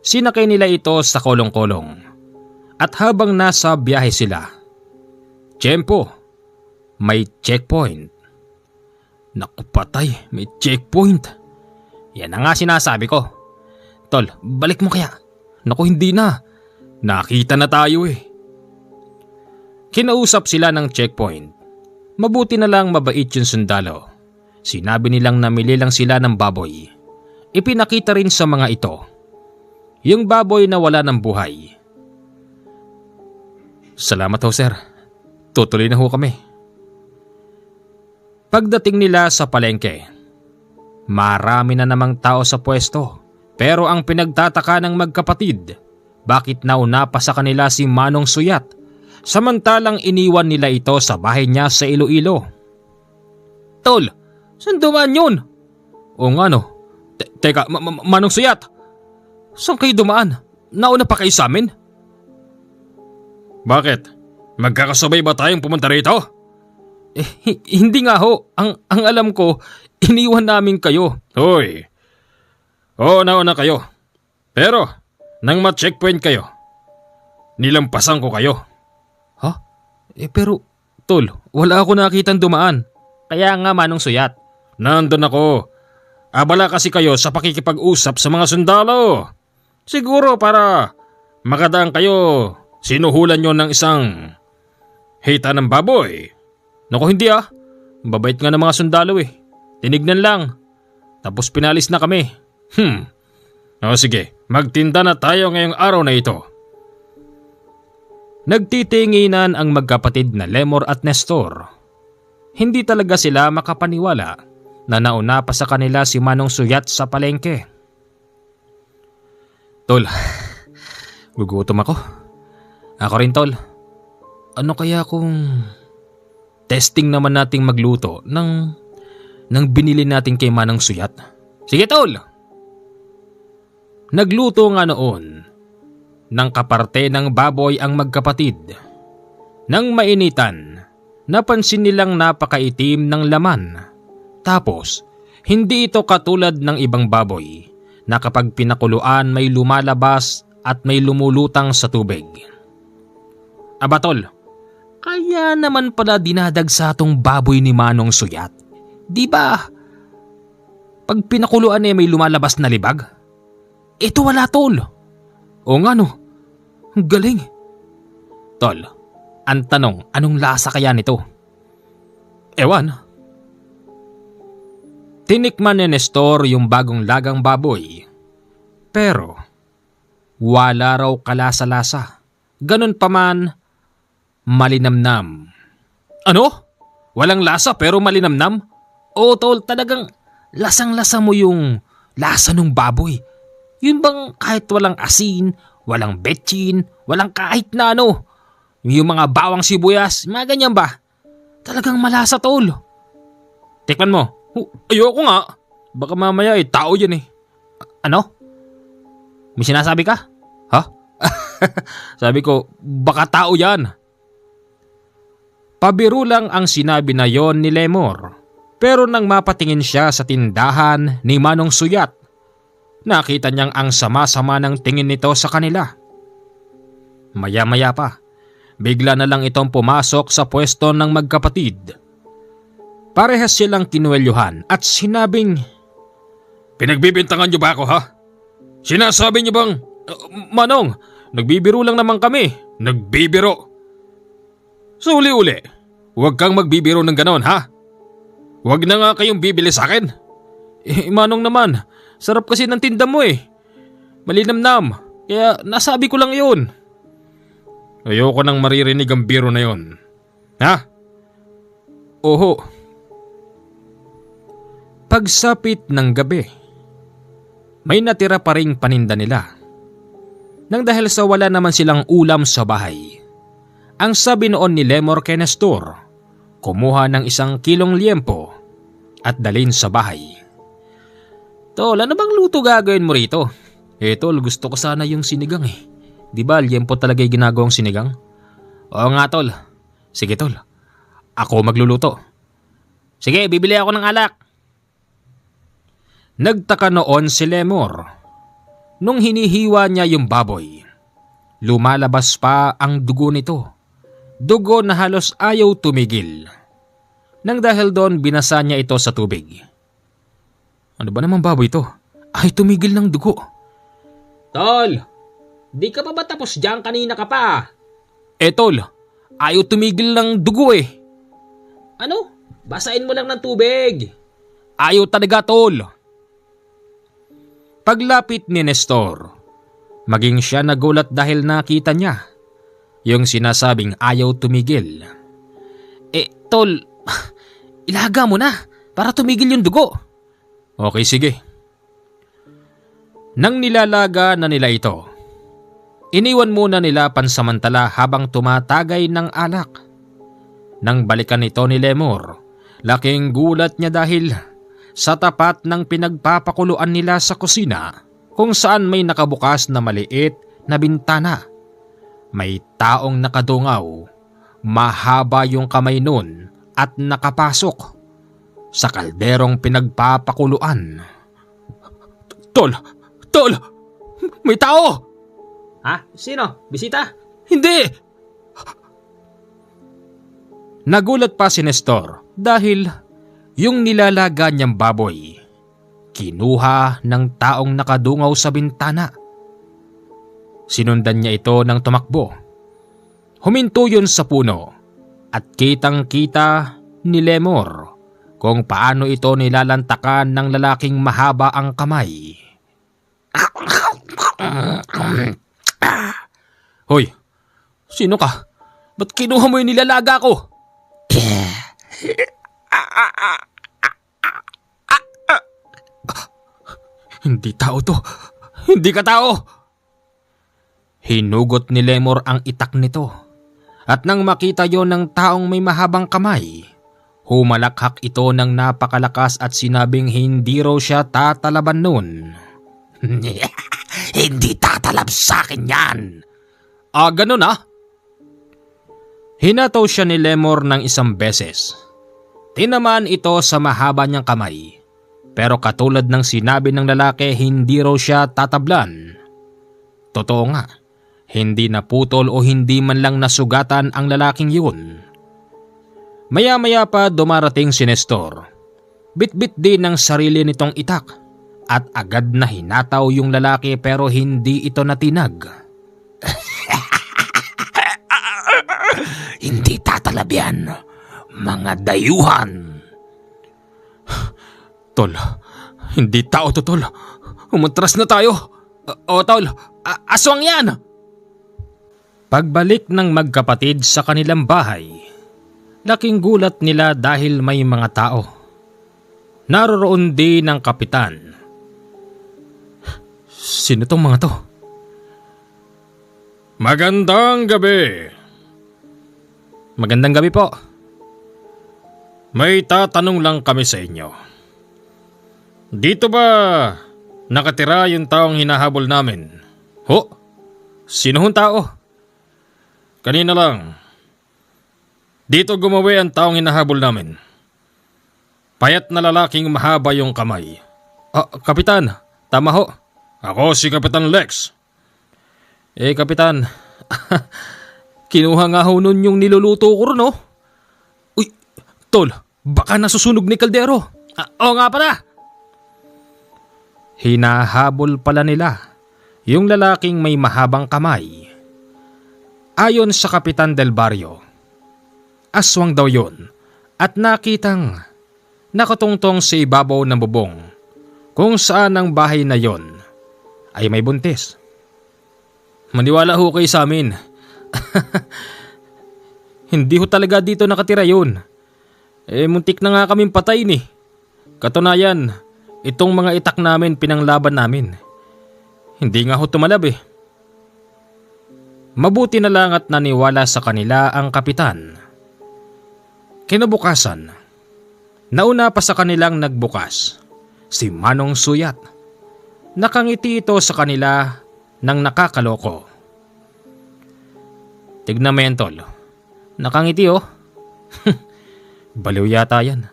[SPEAKER 1] Sinakay nila ito sa kolong-kolong. At habang nasa biyahe sila, tiyempo, may checkpoint. Naku patay, may checkpoint. Yan na nga sinasabi ko. Tol, balik mo kaya? Naku hindi na. Nakita na tayo eh. Kinausap sila ng checkpoint. Mabuti na lang mabait yung sundalo. Sinabi nilang namili lang sila ng baboy. Ipinakita rin sa mga ito yung baboy na wala ng buhay. Salamat ho sir. Tutuloy na ho kami. Pagdating nila sa palengke, marami na namang tao sa pwesto. Pero ang pinagtataka ng magkapatid, bakit nauna pa sa kanila si Manong Suyat samantalang iniwan nila ito sa bahay niya sa Iloilo.
[SPEAKER 2] Tol, saan dumaan yun?
[SPEAKER 1] O nga no. Teka, Manong Suyat, saan kayo dumaan? Nauna pa kayo sa amin?
[SPEAKER 3] Bakit? Magkakasabay ba tayong pumunta rito?
[SPEAKER 1] Hindi nga ho. Ang alam ko, iniwan namin kayo.
[SPEAKER 3] Hoy. Oo, nauna kayo. Pero, nang ma-checkpoint kayo, nilampasan ko kayo.
[SPEAKER 1] Ha? Pero, tol, wala ako nakitang dumaan.
[SPEAKER 2] Kaya nga Manong Suyat.
[SPEAKER 3] Nandun ako. Abala kasi kayo sa pakikipag-usap sa mga sundalo. Siguro para makadaan kayo. Sinuhulan nyo ng isang hita ng baboy.
[SPEAKER 1] Naku hindi Babait nga ng mga sundalo eh. Tinignan lang. Tapos pinalis na kami.
[SPEAKER 3] O sige, magtinda na tayo ngayong araw na ito.
[SPEAKER 1] Nagtitinginan ang magkapatid na Lemor at Nestor. Hindi talaga sila makapaniwala na nauna pa sa kanila si Manong Suyat sa palengke. Tol, gugutom ako. Ako rin tol. Ano kaya kung testing naman nating magluto ng binili natin kay Manong Suyat?
[SPEAKER 2] Sige tol!
[SPEAKER 1] Nagluto nga noon ng kaparte ng baboy ang magkapatid. Nang mainitan, napansin nilang napakaitim ng laman. Tapos, hindi ito katulad ng ibang baboy na kapag pinakuluan may lumalabas at may lumulutang sa tubig. Aba tol, kaya naman pala dinadagsa tong baboy ni Manong Suyat. Di ba? Pag pinakuluan may lumalabas na libag? Ito wala tol. O nga no, ang galing. Tol, ang tanong, anong lasa kaya nito? Ewan. Tinikman ni Nestor yung bagong lagang baboy. Pero Wala raw kalasa-lasa. Ganun pa man, malinamnam. Ano? Walang lasa pero malinamnam? Oo tol, talagang lasang-lasa mo yung lasa ng baboy. Yun bang kahit walang asin, walang betchin, walang kahit na ano. Yung mga bawang sibuyas, mga ganyan ba? Talagang malasa tol. Tikman mo. Ayoko nga. Baka mamaya tao yan eh. Ano? May sinasabi ka? Ha? Sabi ko, baka tao yan. Pabiro lang ang sinabi na yon ni Lemor. Pero nang mapatingin siya sa tindahan ni Manong Suyat, nakita niyang ang sama-sama ng tingin nito sa kanila. Maya-maya pa, bigla na lang itong pumasok sa pwesto ng magkapatid. Parehas silang kinuwelyuhan at sinabing, "Pinagbibintangan niyo ba ako ha? Sinasabi niyo bang, Manong, nagbibiro lang naman kami." Nagbibiro? So uli-uli, huwag kang magbibiro ng ganon ha? Huwag na nga kayong bibili sa akin. Manong naman, sarap kasi ng tinda mo eh. Malinamnam, kaya nasabi ko lang yun. Ayoko nang maririnig ang biro na yun. Ha? Oho. Pagsapit ng gabi, may natira pa ring paninda nila. Nang dahil sa wala naman silang ulam sa bahay, ang sabi noon ni Lemor kay Nestor, kumuha ng 1 kilong liempo at dalhin sa bahay. Tol, ano bang luto gagawin mo rito? Tol, gusto ko sana yung sinigang eh. Di ba liempo talaga yung ginagawang sinigang? Oo nga tol. Sige tol, ako magluluto. Sige, bibili ako ng alak. Nagtaka noon si Lemor. Nung hinihiwa niya yung baboy, lumalabas pa ang dugo nito. Dugo na halos ayaw tumigil. Nang dahil doon, binasa niya ito sa tubig. Ano ba naman baboy ito? Ay tumigil ng dugo. Tol, di ka pa ba tapos dyan? Kanina ka pa. Tol, ayaw tumigil ng dugo eh. Ano? Basain mo lang ng tubig. Ayaw talaga tol. Paglapit ni Nestor, maging siya nagulat dahil nakita niya yung sinasabing ayaw tumigil. Tol, ilaga mo na para tumigil yung dugo. Okay, sige. Nang nilalaga na nila ito, iniwan muna nila pansamantala habang tumatagay ng alak. Nang balikan ito ni Lemor, laking gulat niya dahil sa tapat ng pinagpapakuluan nila sa kusina kung saan may nakabukas na maliit na bintana. May taong nakadungaw, mahaba yung kamay nun at nakapasok sa kalderong pinagpapakuluan. Tol! Tol! May tao! Ha? Sino? Bisita? Hindi! Nagulat pa si Nestor dahil yung nilalaga niyang baboy, kinuha ng taong nakadungaw sa bintana. Sinundan niya ito ng tumakbo. Huminto yun sa puno at kitang-kita ni Lemor kung paano ito nilalantakan ng lalaking mahaba ang kamay. Hoy, sino ka? Ba't kinuha mo yung nilalaga ko? Hindi tao to. Hindi ka tao. Hinugot ni Lemor ang itak nito. At nang makita yon ng taong may mahabang kamay, humalakhak ito ng napakalakas at sinabing hindi raw siya tatalaban nun. Hindi tatalab sa akin yan. Ganun ah? Hinataw siya ni Lemor ng 1 beses. Tinamaan ito sa mahaba niyang kamay. Pero katulad ng sinabi ng lalaki, hindi raw siya tatablan. Totoo nga, hindi naputol o hindi man lang nasugatan ang lalaking yun. Maya-maya pa dumarating si Nestor. Bit-bit din ng sarili nitong itak at agad na hinataw yung lalaki pero hindi ito natinag. Hindi tatalab yan, mga dayuhan. Tol, hindi tao to tol. Umatras na tayo.
[SPEAKER 2] O tol, aswang yan!
[SPEAKER 1] Pagbalik ng magkapatid sa kanilang bahay, laking gulat nila dahil may mga tao. Naroroon din ang kapitan. Sino tong mga to?
[SPEAKER 3] Magandang gabi.
[SPEAKER 1] Magandang gabi po.
[SPEAKER 3] May tatanong lang kami sa inyo. Dito ba nakatira yung taong hinahabol namin?
[SPEAKER 1] Ho? Sino hong tao?
[SPEAKER 3] Kanina lang. Dito gumawi ang taong hinahabol namin. Payat na lalaking mahaba yung kamay.
[SPEAKER 1] Kapitan, tama ho.
[SPEAKER 3] Ako si Kapitan Lex.
[SPEAKER 1] Kapitan, kinuha nga ho nun yung niluluto ko ron, no? Uy, tol, baka nasusunog ni Kaldero.
[SPEAKER 2] Oo nga pala.
[SPEAKER 1] Hinahabol pala nila yung lalaking may mahabang kamay. Ayon sa Kapitan Del Barrio, aswang daw yun at nakitang nakatungtong sa ibabaw ng bubong kung saan ang bahay na yon ay may buntis.
[SPEAKER 2] Maniwala ho kayo sa amin.
[SPEAKER 1] Hindi ho talaga dito nakatira yun. Muntik na nga kaming patay ni. Katunayan, itong mga itak namin pinanglaban namin. Hindi nga ho tumalab eh. Mabuti na lang at naniwala sa kanila ang kapitan. Kinabukasan, nauna pa sa kanilang nagbukas, si Manong Suyat. Nakangiti ito sa kanila ng nakakaloko. Tignan mo yan, tol. Nakangiti oh. Baliw yata yan.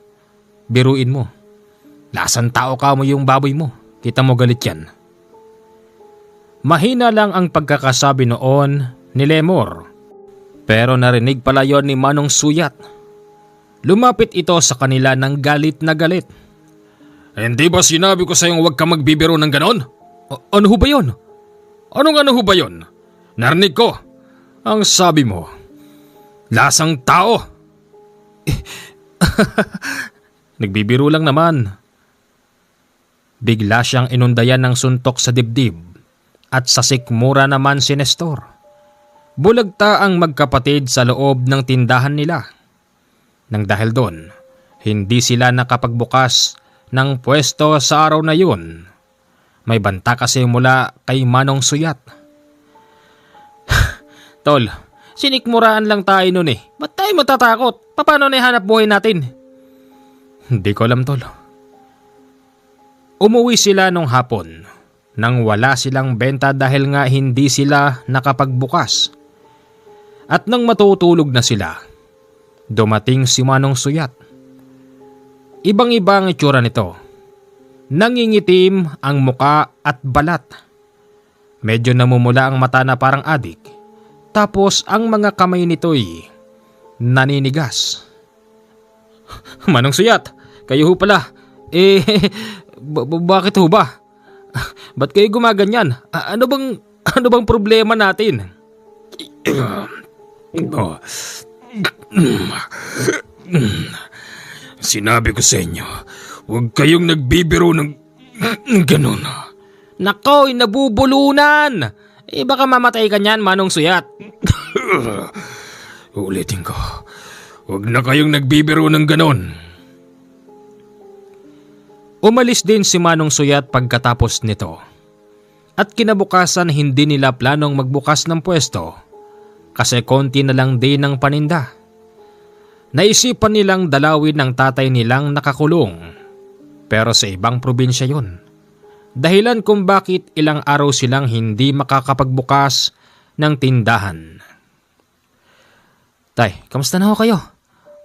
[SPEAKER 1] Biruin mo. Lasang tao ka mo yung baboy mo. Kita mo galit yan. Mahina lang ang pagkakasabi noon ni Lemor. Pero narinig pala yon ni Manong Suyat. Lumapit ito sa kanila ng galit na galit.
[SPEAKER 3] Hindi ba sinabi ko sa iyong huwag ka magbibiro ng ganon?
[SPEAKER 1] Ano ho ba yun?
[SPEAKER 3] Anong ano ho ba yun? Narinig ko. Ang sabi mo, lasang tao.
[SPEAKER 1] Nagbibiro lang naman. Bigla siyang inundayan ng suntok sa dibdib at sa sikmura naman si Nestor. Bulagta ang magkapatid sa loob ng tindahan nila. Nang dahil doon, hindi sila nakapagbukas ng pwesto sa araw na yun. May banta kasi mula kay Manong Suyat.
[SPEAKER 2] Tol, sinikmuraan lang tayo nun eh. Ba't tayo matatakot? Paano na ihanap buhay natin?
[SPEAKER 1] Hindi ko alam, tol. Umuwi sila nung hapon nang wala silang benta dahil nga hindi sila nakapagbukas. At nang matutulog na sila, dumating si Manong Suyat. Ibang-ibang itsura nito. Nangingitim ang muka at balat. Medyo namumula ang mata na parang adik. Tapos ang mga kamay nito'y naninigas.
[SPEAKER 2] Manong Suyat, kayo ho pala. Bakit ho ba? Ba't kayo gumaganyan? Ano bang problema natin?
[SPEAKER 3] Sinabi ko sa inyo, huwag kayong nagbibiro ng ganon.
[SPEAKER 2] Nakoy, nabubulunan! Baka mamatay ka niyan, Manong Suyat.
[SPEAKER 3] Ulitin ko, huwag na kayong nagbibiro ng ganon.
[SPEAKER 1] Umalis din si Manong Suyat pagkatapos nito. At kinabukasan hindi nila planong magbukas ng pwesto kasi konti na lang din ang paninda. Naisipan nilang dalawin ng tatay nilang nakakulong pero sa ibang probinsya yun. Dahilan kung bakit ilang araw silang hindi makakapagbukas ng tindahan. Tay, kamusta na ho kayo?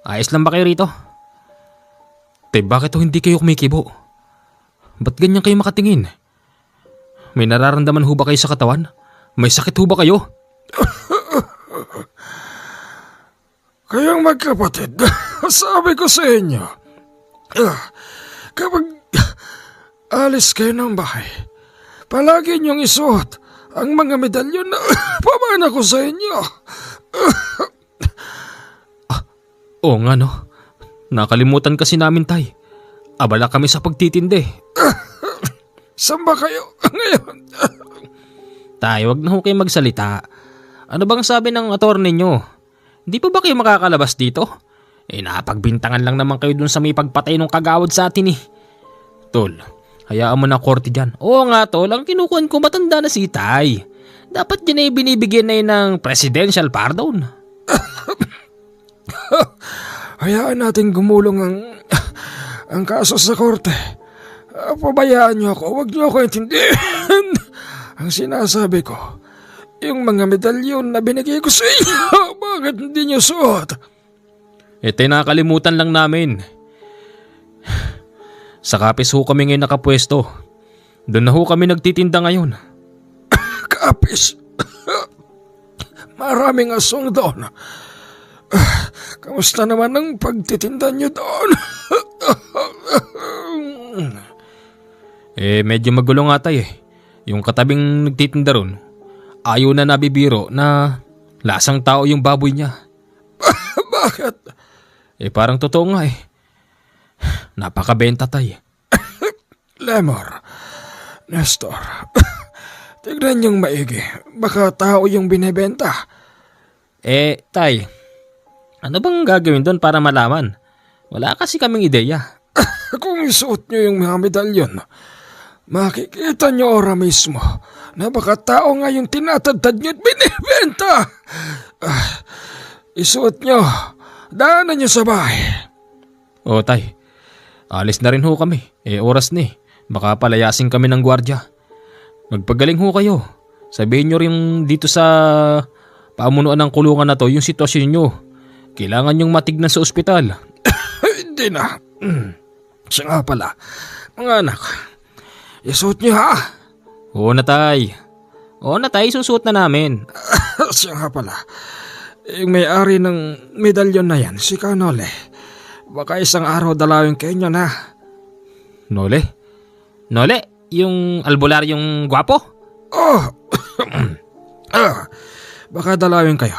[SPEAKER 1] Ayos lang ba kayo rito? Tay, bakit ho hindi kayo kumikibo? Ba't ganyan kayo makatingin? May nararamdaman ho ba kayo sa katawan? May sakit ho ba kayo?
[SPEAKER 3] Kayang magkapatid, sabi ko sa inyo, kapag alis kayo ng bahay, palagi niyong isuot ang mga medalyon na pamana ko sa inyo.
[SPEAKER 1] Oo nga no, nakalimutan kasi namin tay. Abala kami sa pagtitindi.
[SPEAKER 3] Saan ba kayo
[SPEAKER 4] Ngayon,
[SPEAKER 2] Tay, wag na ho kayo magsalita. Ano bang sabi ng attorney nyo? Di pa ba kayo makakalabas dito? Napagbintangan lang naman kayo dun sa may pagpatay ng kagawad sa atin eh. Tol, hayaan mo na korte dyan. Oo nga tol, ang kinukuhan ko matanda na si Tay. Dapat dyan ay binibigyan na yun ng presidential pardon.
[SPEAKER 4] hayaan natin gumulong ang kaso sa korte. Pabayaan niyo ako, huwag niyo ako intindihan. Ang sinasabi ko, yung mga medalyon na binigay ko sa inyo, bakit hindi niyo suot?
[SPEAKER 2] Nakakalimutan lang namin. Sa kapis ho kami ngayon nakapwesto. Doon na ho kami nagtitinda ngayon.
[SPEAKER 4] Kapis? Maraming aswang doon. Kamusta naman ang pagtitinda niyo doon?
[SPEAKER 2] Medyo magulo nga tayo eh. Yung katabing nagtitinda ron, ayaw na nabibiro na lasang tao yung baboy niya.
[SPEAKER 4] Bakit?
[SPEAKER 2] Parang totoo nga eh. Napakabenta tay.
[SPEAKER 4] Lemor, Nestor, tignan niyong maigi. Baka tao yung binibenta.
[SPEAKER 2] Tay, ano bang gagawin doon para malaman? Wala kasi kaming ideya.
[SPEAKER 4] Kung isuot niyo yung mga medalyon, makikita niyo ora mismo na baka tao nga yung tinatadtad niyo at binibenta. Isuot niyo, daanan niyo sa bahay.
[SPEAKER 2] O tay, alis na rin ho kami. Oras na eh. Baka palayasin kami ng gwardya. Magpagaling ho kayo. Sabihin nyo rin dito sa pamunuan ng kulungan na to yung sitwasyon nyo. Kailangan nyong matignan sa ospital.
[SPEAKER 4] Hindi na. Siya nga pala, mga anak, isuot niyo ha.
[SPEAKER 2] Oo na tay, susuot na namin.
[SPEAKER 4] Siya nga pala, yung may-ari ng medalyon na yan, si Kanole. Baka isang araw dalawin kayo niya na.
[SPEAKER 2] Nole? Yung albularyong gwapo?
[SPEAKER 4] Oh, baka dalawin kayo.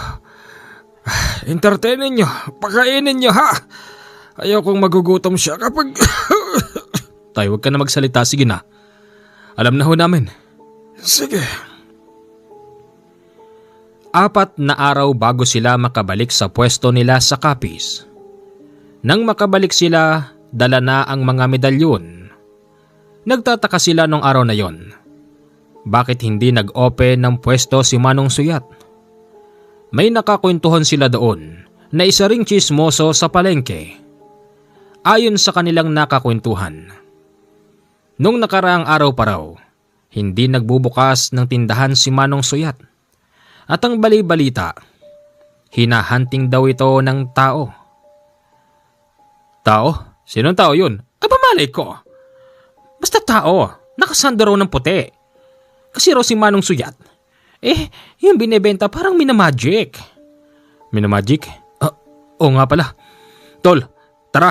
[SPEAKER 4] Entertainin niyo, pakainin niyo ha. Ayaw kong magugutom siya kapag...
[SPEAKER 2] Tay, huwag ka na magsalita, sige na. Alam na ho namin.
[SPEAKER 4] Sige.
[SPEAKER 2] 4 na araw bago sila makabalik sa pwesto nila sa Capiz. Nang makabalik sila, dala na ang mga medalyon. Nagtataka sila nung araw na yon. Bakit hindi nag-open ng pwesto si Manong Suyat? May nakakwentuhan sila doon na isa ring tsismoso sa palengke. Ayon sa kanilang nakakwentuhan, nung nakaraang araw pa raw, hindi nagbubukas ng tindahan si Manong Suyat. At ang bali-balita, hinahunting daw ito ng tao. Tao? Sinong tao yun? Malay ko. Basta tao, nakasando raw ng puti. Kasi raw si Manong Suyat, yung binibenta parang minamagic. Minamagic? Oo nga pala. Tol, tara.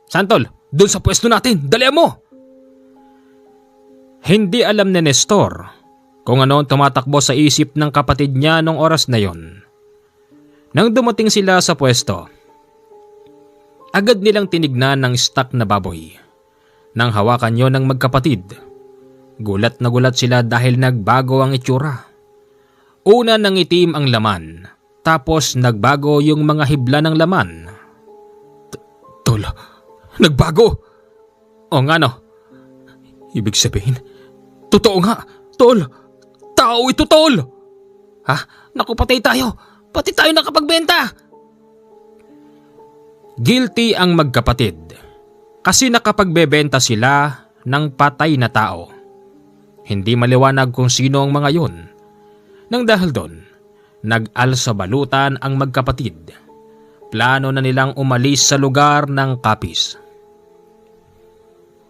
[SPEAKER 2] Saan tol? Doon sa pwesto natin, dalihan mo! Hindi alam ni Nestor kung ano ang tumatakbo sa isip ng kapatid niya nung oras na yon. Nang dumating sila sa pwesto, agad nilang tinignan ng stock na baboy. Nang hawakan yon ng magkapatid, gulat na gulat sila dahil nagbago ang itsura. Una nang itim ang laman, tapos nagbago yung mga hibla ng laman. Tol, nagbago? O nga no? Ibig sabihin, totoo nga, tol. Tao ito, tol. Ha? Naku, patay tayo. Pati tayo nakapagbenta. Guilty ang magkapatid kasi nakapagbebenta sila ng patay na tao. Hindi maliwanag kung sino ang mga yun. Nang dahil doon, nag-alsabalutan ang magkapatid. Plano na nilang umalis sa lugar ng Capiz.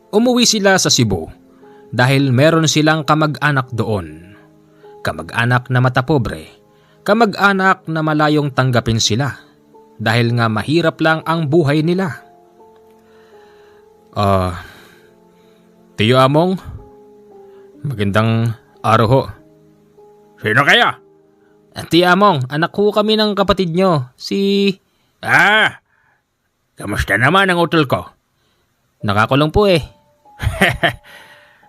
[SPEAKER 2] Umuwi sila sa Cebu dahil meron silang kamag-anak doon. Kamag-anak na matapobre, kamag-anak na malayong tanggapin sila dahil nga mahirap lang ang buhay nila. Tiyo Among, magandang araw ho.
[SPEAKER 3] Sino kaya?
[SPEAKER 2] Tiyo Among, anak ko kami ng kapatid nyo, si...
[SPEAKER 3] Kamusta naman ang utol ko?
[SPEAKER 2] Nakakulong po eh.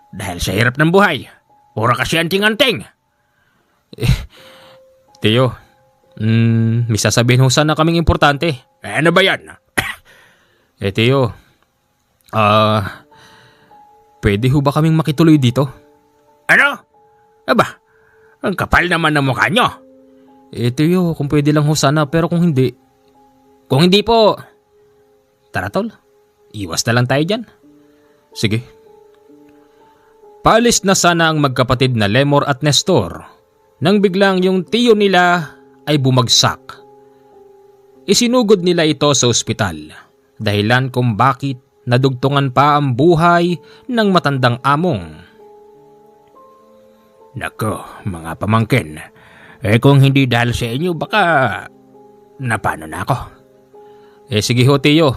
[SPEAKER 3] Dahil sa hirap ng buhay,
[SPEAKER 2] Ora kasi anting-anting.
[SPEAKER 1] Teo, may sasabihin ho sana kaming importante.
[SPEAKER 2] Ano ba yan?
[SPEAKER 1] Teo, pwede ho ba kaming makituloy dito?
[SPEAKER 2] Ano? Aba, ang kapal naman ng mukha nyo.
[SPEAKER 1] Teo, kung pwede lang ho sana, pero kung hindi...
[SPEAKER 2] Kung hindi po,
[SPEAKER 1] Tara tol, iwas na lang tayo dyan. Sige. Paalis na sana ang magkapatid na Lemor at Nestor nang biglang yung tiyo nila ay bumagsak. Isinugod nila ito sa ospital, dahilan kung bakit nadugtungan pa ang buhay ng matandang among.
[SPEAKER 2] Nako, mga pamangkin. Kung hindi dahil sa inyo, baka napano na ako.
[SPEAKER 1] Sige ho tiyo,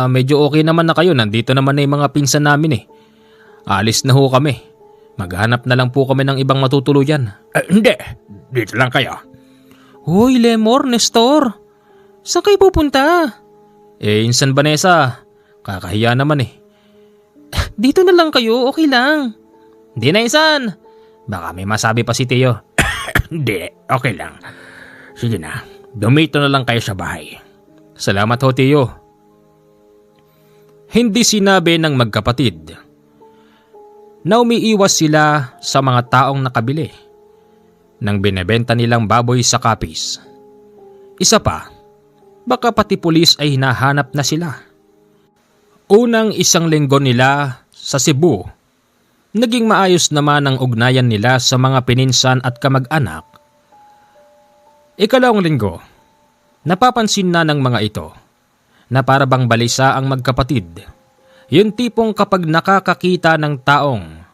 [SPEAKER 1] medyo okay naman na kayo, nandito naman na yung mga pinsan namin eh. Alis na ho kami. Maghanap na lang po kami ng ibang matutuluyan.
[SPEAKER 2] Hindi, dito lang kayo.
[SPEAKER 1] Hoy Lemor, Nestor, saan kayo pupunta? Insan Vanessa, kakahiya naman eh. Dito na lang kayo, okay lang. Di na Insan, baka may masabi pa si Teo.
[SPEAKER 2] Hindi, okay lang. Sige na, dumito na lang kayo sa bahay.
[SPEAKER 1] Salamat ho Teo. Hindi sinabi ng magkapatid na umiiwas sila sa mga taong nakabili ng binebenta nilang baboy sa kapis. Isa pa, baka pati pulis ay hinahanap na sila. Unang isang linggo nila sa Cebu, naging maayos naman ang ugnayan nila sa mga pininsan at kamag-anak. Ikalawang linggo, napapansin na ng mga ito na para bang balisa ang magkapatid. Yung tipong kapag nakakakita ng taong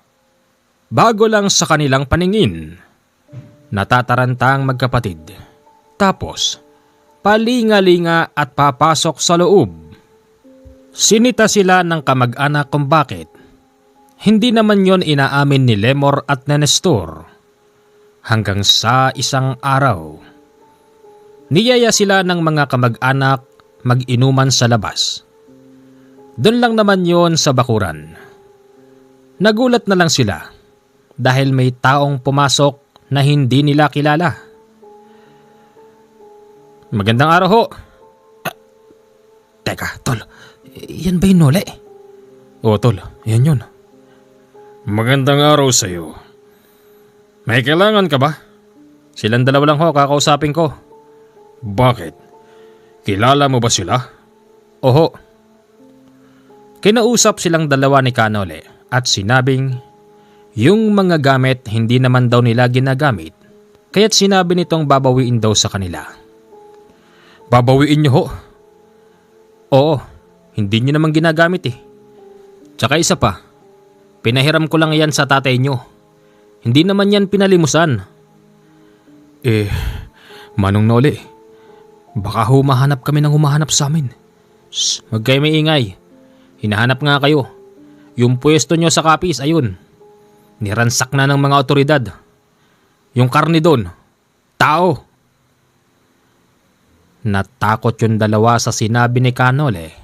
[SPEAKER 1] bago lang sa kanilang paningin, natataranta ang magkapatid. Tapos, palinga-linga at papasok sa loob. Sinita sila ng kamag-anak kung bakit. Hindi naman yon inaamin ni Lemor at ni Nestor. Hanggang sa isang araw, niyaya sila ng mga kamag-anak mag-inuman sa labas. Doon lang naman yon sa bakuran. Nagulat na lang sila dahil may taong pumasok na hindi nila kilala. Magandang araw ho. Teka, tol, yan ba yung Nole? Oo tol, yan yun.
[SPEAKER 3] Magandang araw sa iyo. May kailangan ka ba?
[SPEAKER 1] Silang dalawa lang ho, kakausapin ko.
[SPEAKER 3] Bakit? Kilala mo ba sila?
[SPEAKER 1] Oho. Kinausap silang dalawa ni Kanole at sinabing yung mga gamit hindi naman daw nila ginagamit, kaya't sinabi nitong babawiin daw sa kanila.
[SPEAKER 3] Babawiin niyo ho?
[SPEAKER 1] Oo, hindi niyo naman ginagamit eh. Tsaka isa pa, pinahiram ko lang yan sa tatay niyo. Hindi naman yan pinalimusan.
[SPEAKER 3] Manong Nole, baka humahanap kami ng humahanap sa amin.
[SPEAKER 1] Shh, wag kayo maingay. Hinahanap nga kayo. Yung pwesto nyo sa kapis, ayun. Niransak na ng mga otoridad. Yung karne doon, tao. Natakot yung dalawa sa sinabi ni Kanole.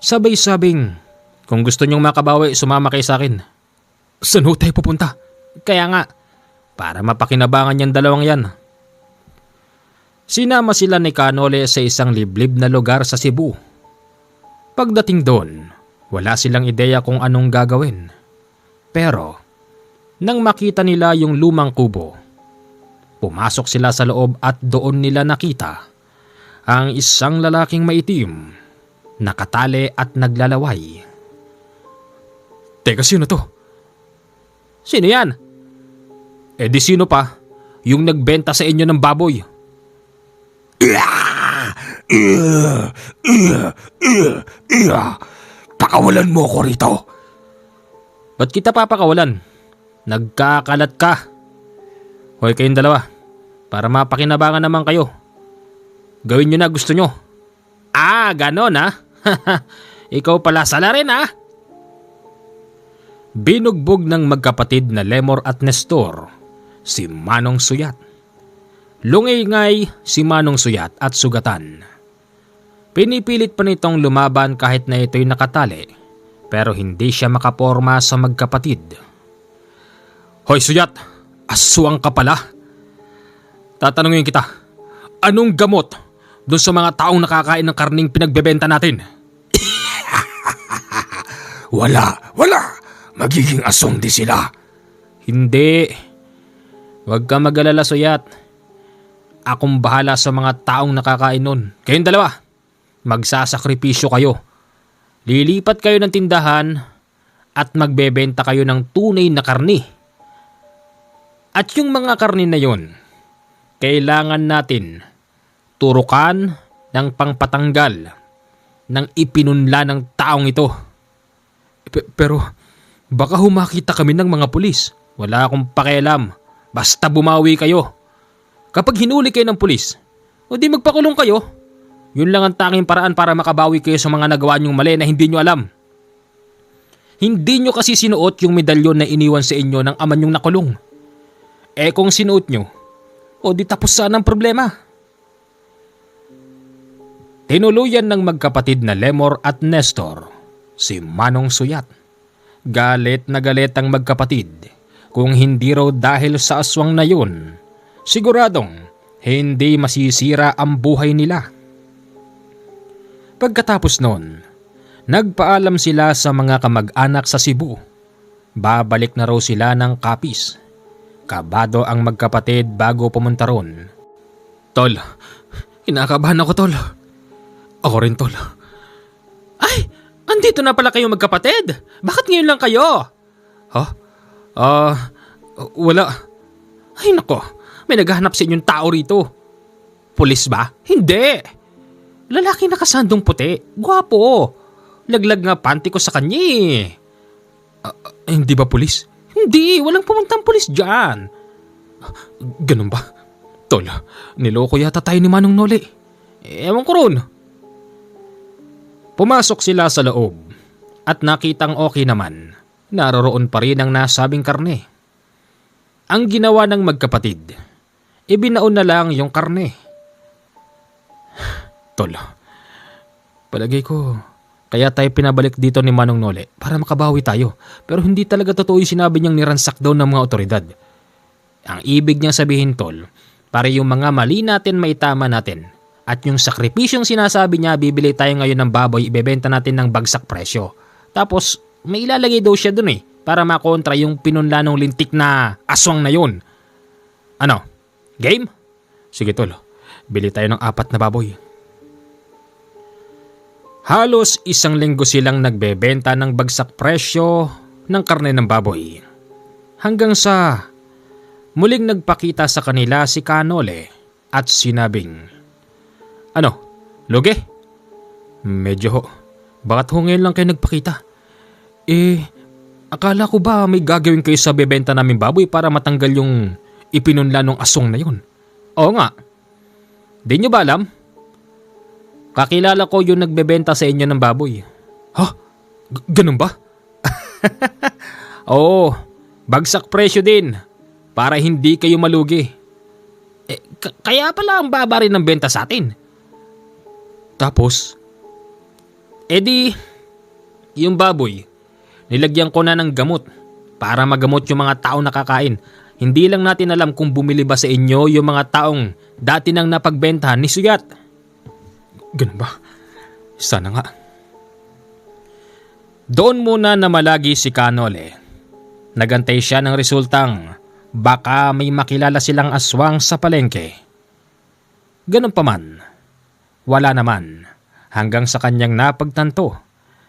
[SPEAKER 1] Sabay-sabing, kung gusto nyong makabawi, sumama kayo sa akin.
[SPEAKER 3] Saan ho tayo pupunta?
[SPEAKER 1] Kaya nga, para mapakinabangan yung dalawang yan. Sinama sila ni Kanole sa isang liblib na lugar sa Cebu. Pagdating doon, wala silang ideya kung anong gagawin. Pero, nang makita nila yung lumang kubo, pumasok sila sa loob at doon nila nakita ang isang lalaking maitim, nakatali at naglalaway.
[SPEAKER 3] Teka, sino to?
[SPEAKER 1] Sino yan?
[SPEAKER 3] Di sino pa? Yung nagbenta sa inyo ng baboy.
[SPEAKER 2] Pakawalan mo ko rito.
[SPEAKER 1] Ba't kita papakawalan? Nagkakalat ka. Hoy kayong dalawa, para mapakinabangan naman kayo. Gawin nyo na gusto nyo. Ganon ha? Ikaw pala sala rin ha? Binugbog ng magkapatid na Lemor at Nestor si Manong Suyat. Lungingay si Manong Suyat at sugatan. Pinipilit pa nitong lumaban kahit na ito'y nakatali, pero hindi siya makaporma sa magkapatid. Hoy Suyat, aswang ka pala. Tatanungin kita, anong gamot doon sa mga taong nakakain ng karning pinagbebenta natin?
[SPEAKER 4] Wala. Magiging aswang di sila.
[SPEAKER 1] Hindi. Huwag ka mag-alala, Suyat. Akong bahala sa mga taong nakakain nun. Kayong dalawa, magsasakripisyo kayo. Lilipat kayo ng tindahan at magbebenta kayo ng tunay na karni. At yung mga karni na yun, kailangan natin turukan ng pangpatanggal ng ipinunla ng taong ito. Pero baka humakita kami ng mga pulis. Wala akong pakialam. Basta bumawi kayo. Kapag hinuli kayo ng pulis, o di magpakulong kayo. Yun lang ang tanging paraan para makabawi kayo sa mga nagawa niyong mali na hindi niyo alam. Hindi niyo kasi sinuot yung medalyon na iniwan sa inyo ng ama niyong nakulong. Eh kung sinuot niyo, o di tapos sana ang problema. Tinuluyan ng magkapatid na Lemor at Nestor si Manong Suyat. Galit na galit ang magkapatid. Kung hindi raw dahil sa aswang na yun, siguradong hindi masisira ang buhay nila. Pagkatapos noon, nagpaalam sila sa mga kamag-anak sa Cebu. Babalik na raw sila ng Capiz. Kabado ang magkapatid bago pumunta ron. Tol, kinakabahan ako, Tol. Ako rin, Tol. Ay, andito na pala kayo magkapatid. Bakit ngayon lang kayo? Wala. Ay nako, may naghahanap sa inyong tao rito. Pulis ba? Hindi. Lalaki nakasandong puti. Gwapo. Laglag nga panty ko sa kanya eh. Hindi ba pulis? Hindi, walang pumuntang pulis dyan. Ganun ba? Tol, niloko yata tayo ni Manong Noli. Ewan ko ron. Pumasok sila sa loob at nakitang okay naman. Naroroon pa rin ang nasabing karne. Ang ginawa ng magkapatid, ibinaon na lang yung karne. Tol, palagay ko, kaya tayo pinabalik dito ni Manong Noli para makabawi tayo. Pero hindi talaga totoo yung sinabi niyang niransak daw ng mga otoridad. Ang ibig niyang sabihin, Tol, para yung mga mali natin maitama natin. At yung sakripisyong sinasabi niya, bibili tayo ngayon ng baboy, ibebenta natin ng bagsak presyo. Tapos may ilalagay daw siya dun eh, para makontra yung pinunla ng lintik na aswang na yun. Ano? Game? Sige, Tol, bili tayo ng 4 na baboy. Halos 1 linggo silang nagbebenta ng bagsak presyo ng karne ng baboy. Hanggang sa muling nagpakita sa kanila si Kanole at sinabing, ano, lugi? Medyo ho. Bakit ho ngayon lang kayo nagpakita? Akala ko ba may gagawin kayo sa bebenta namin baboy para matanggal yung ipinunla ng aswang na yun? Oo nga. Di nyo ba alam? Kakilala ko yung nagbebenta sa inyo ng baboy. Ha? Ganun ba? Oo, bagsak presyo din para hindi kayo malugi. Kaya pala ang baba rin ng benta sa atin. Tapos, yung baboy, nilagyan ko na ng gamot para magamot yung mga taong nakakain. Hindi lang natin alam kung bumili ba sa inyo yung mga taong dati nang napagbentahan ni Suyat. Ganun ba? Sana nga. Doon muna namalagi si Kanole. Nagantay siya ng resultang baka may makilala silang aswang sa palengke. Ganun pa man, wala naman hanggang sa kanyang napagtanto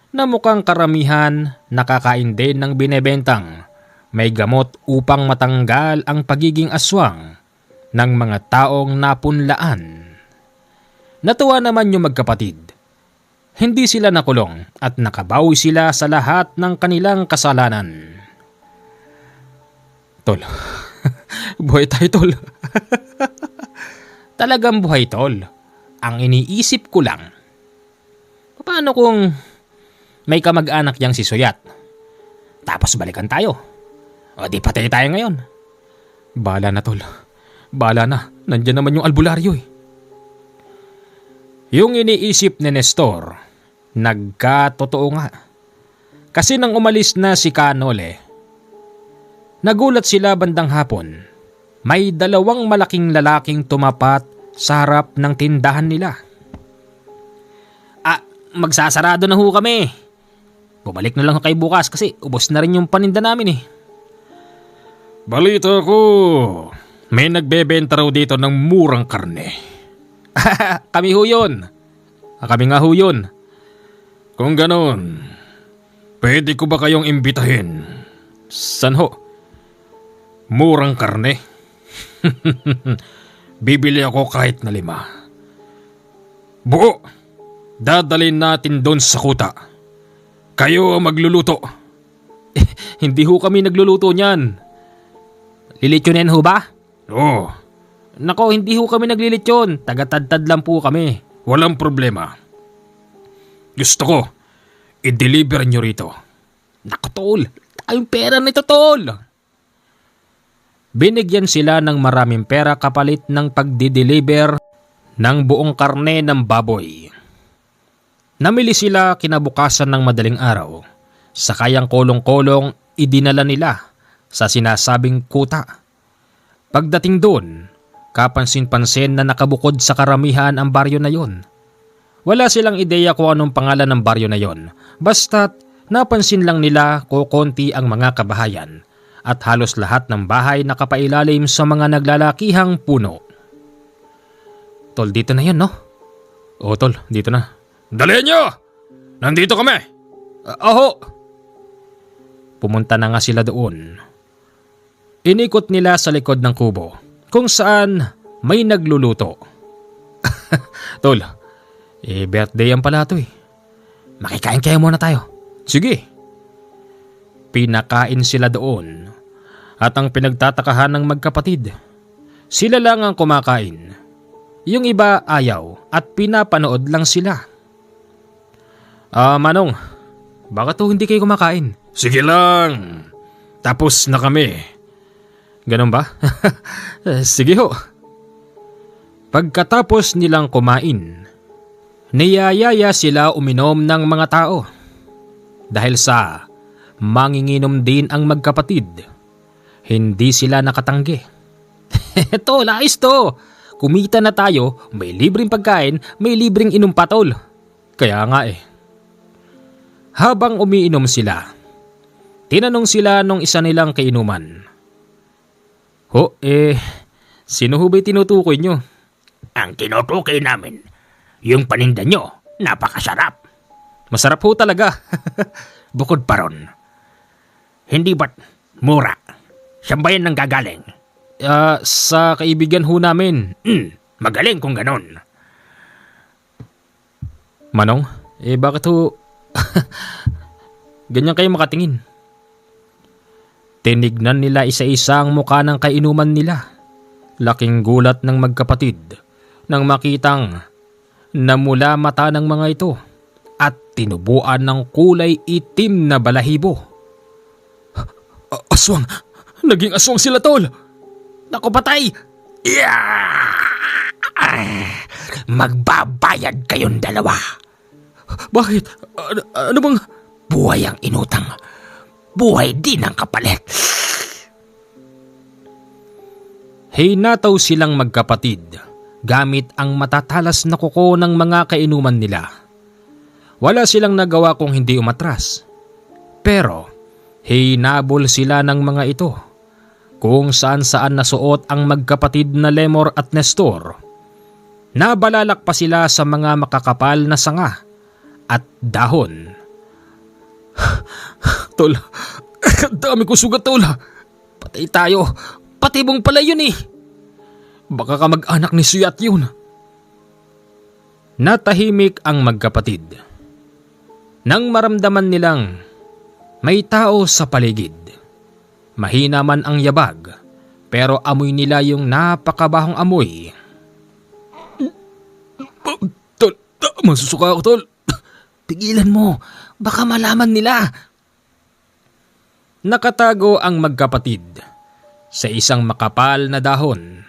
[SPEAKER 1] na mukhang karamihan nakakain din ng binebentang may gamot upang matanggal ang pagiging aswang ng mga taong napunlaan. Natuwa naman yung magkapatid. Hindi sila nakulong at nakabawi sila sa lahat ng kanilang kasalanan. Tol, buhay tayo, Tol. Talagang buhay, Tol. Ang iniisip ko lang, paano kung may kamag-anak yang si Suyat? Tapos balikan tayo. O di patay tayo ngayon. Bahala na, Tol. Bahala na. Nandiyan naman yung albularyo eh. Yung iniisip ni Nestor, nagkatotoo nga. Kasi nang umalis na si Kanole, Nagulat sila bandang hapon. May dalawang malaking lalaking tumapat sa harap ng tindahan nila.
[SPEAKER 2] Magsasarado na ho kami. Bumalik na lang kayo bukas kasi ubos na rin yung paninda namin eh.
[SPEAKER 3] Balita ko, may nagbebenta raw dito ng murang karne.
[SPEAKER 1] Kami ho yun. Kami nga ho yun.
[SPEAKER 3] Kung ganon, pwede ko ba kayong imbitahin?
[SPEAKER 1] San ho?
[SPEAKER 3] Murang karne? Bibili ako kahit na 5. Buo! Dadalhin natin doon sa kuta. Kayo ang magluluto.
[SPEAKER 1] Hindi ho kami nagluluto niyan.
[SPEAKER 2] Lilityonin ho ba?
[SPEAKER 3] Oo,
[SPEAKER 2] Nako, hindi ho kami naglilitsyon. Tagatadtad lang po kami.
[SPEAKER 3] walang problema. Gusto ko, i-deliver nyo rito.
[SPEAKER 2] Naku tol, tayong pera nito tol.
[SPEAKER 1] Binigyan sila ng maraming pera kapalit ng pagdi-deliver ng buong karne ng baboy. Namili sila kinabukasan ng madaling araw. Sa kayang kolong-kolong, idinala nila sa sinasabing kuta. Pagdating doon, kapansin-pansin na nakabukod sa karamihan ang baryo na yon. Wala silang ideya kung anong pangalan ng baryo na yon. Basta't napansin lang nila kukonti ang mga kabahayan at halos lahat ng bahay nakapailalim sa mga naglalakihang puno. Tol, dito na yun, no? Oo, tol, dito na.
[SPEAKER 3] Dali nyo! Nandito kami!
[SPEAKER 1] Aho! Pumunta na nga sila doon. Inikot nila sa likod ng kubo kung saan may nagluluto. Tol, birthday yan pala ito eh.
[SPEAKER 2] Makikain kayo muna tayo.
[SPEAKER 1] Sige. Pinakain sila doon at ang pinagtatakahan ng magkapatid, sila lang ang kumakain. Yung iba ayaw at pinapanood lang sila. Manong, bakit hindi kayo kumakain?
[SPEAKER 3] Sige lang, tapos na kami.
[SPEAKER 1] Ganun ba? Sige ho. Pagkatapos nilang kumain, niyayaya sila uminom ng mga tao. Dahil sa manginginom din ang magkapatid, hindi sila nakatanggi. Tol, ayos to. Kumita na tayo, may libreng pagkain, may libreng inom pa tol. Kaya nga eh. Habang umiinom sila, tinanong sila nung isa nilang kainuman. Sino ho ba'y tinutukoy nyo?
[SPEAKER 2] Ang tinutukoy namin, yung paninda nyo, napakasarap.
[SPEAKER 1] Masarap ho talaga.
[SPEAKER 2] Bukod pa ron, hindi ba't mura? Saan ba yan nang gagaling?
[SPEAKER 1] Sa kaibigan ho namin.
[SPEAKER 2] Magaling kung ganon.
[SPEAKER 1] Manong, bakit ho ganyan kayo makatingin? Tinignan nila isa-isa ang mukha ng kainuman nila. Laking gulat ng magkapatid nang makitang namula mata ng mga ito at tinubuan ng kulay itim na balahibo. Aswang! Naging aswang sila tol!
[SPEAKER 2] Naku patay! Magbabayad kayong dalawa.
[SPEAKER 1] Bakit? Ano bang...
[SPEAKER 2] Buhay ang inutang. Buhay din ang kapalit.
[SPEAKER 1] Hinataw silang magkapatid gamit ang matatalas na kuko ng mga kainuman nila. Wala silang nagawa kung hindi umatras. Pero hinabol sila ng mga ito kung saan-saan nasuot ang magkapatid na Lemor at Nestor. Nabalalak pa sila sa mga makakapal na sanga at dahon. Tol, dami ko sugat tol. Patay tayo. Patibong pala yun eh. Baka ka mag-anak ni Suyat yun. Natahimik ang magkapatid. Nang maramdaman nilang may tao sa paligid. Mahina man ang yabag, pero amoy nila yung napakabahong amoy. Tol, masusuka ako tol.
[SPEAKER 2] Pigilan mo, baka malaman nila.
[SPEAKER 1] Nakatago ang magkapatid sa isang makapal na dahon.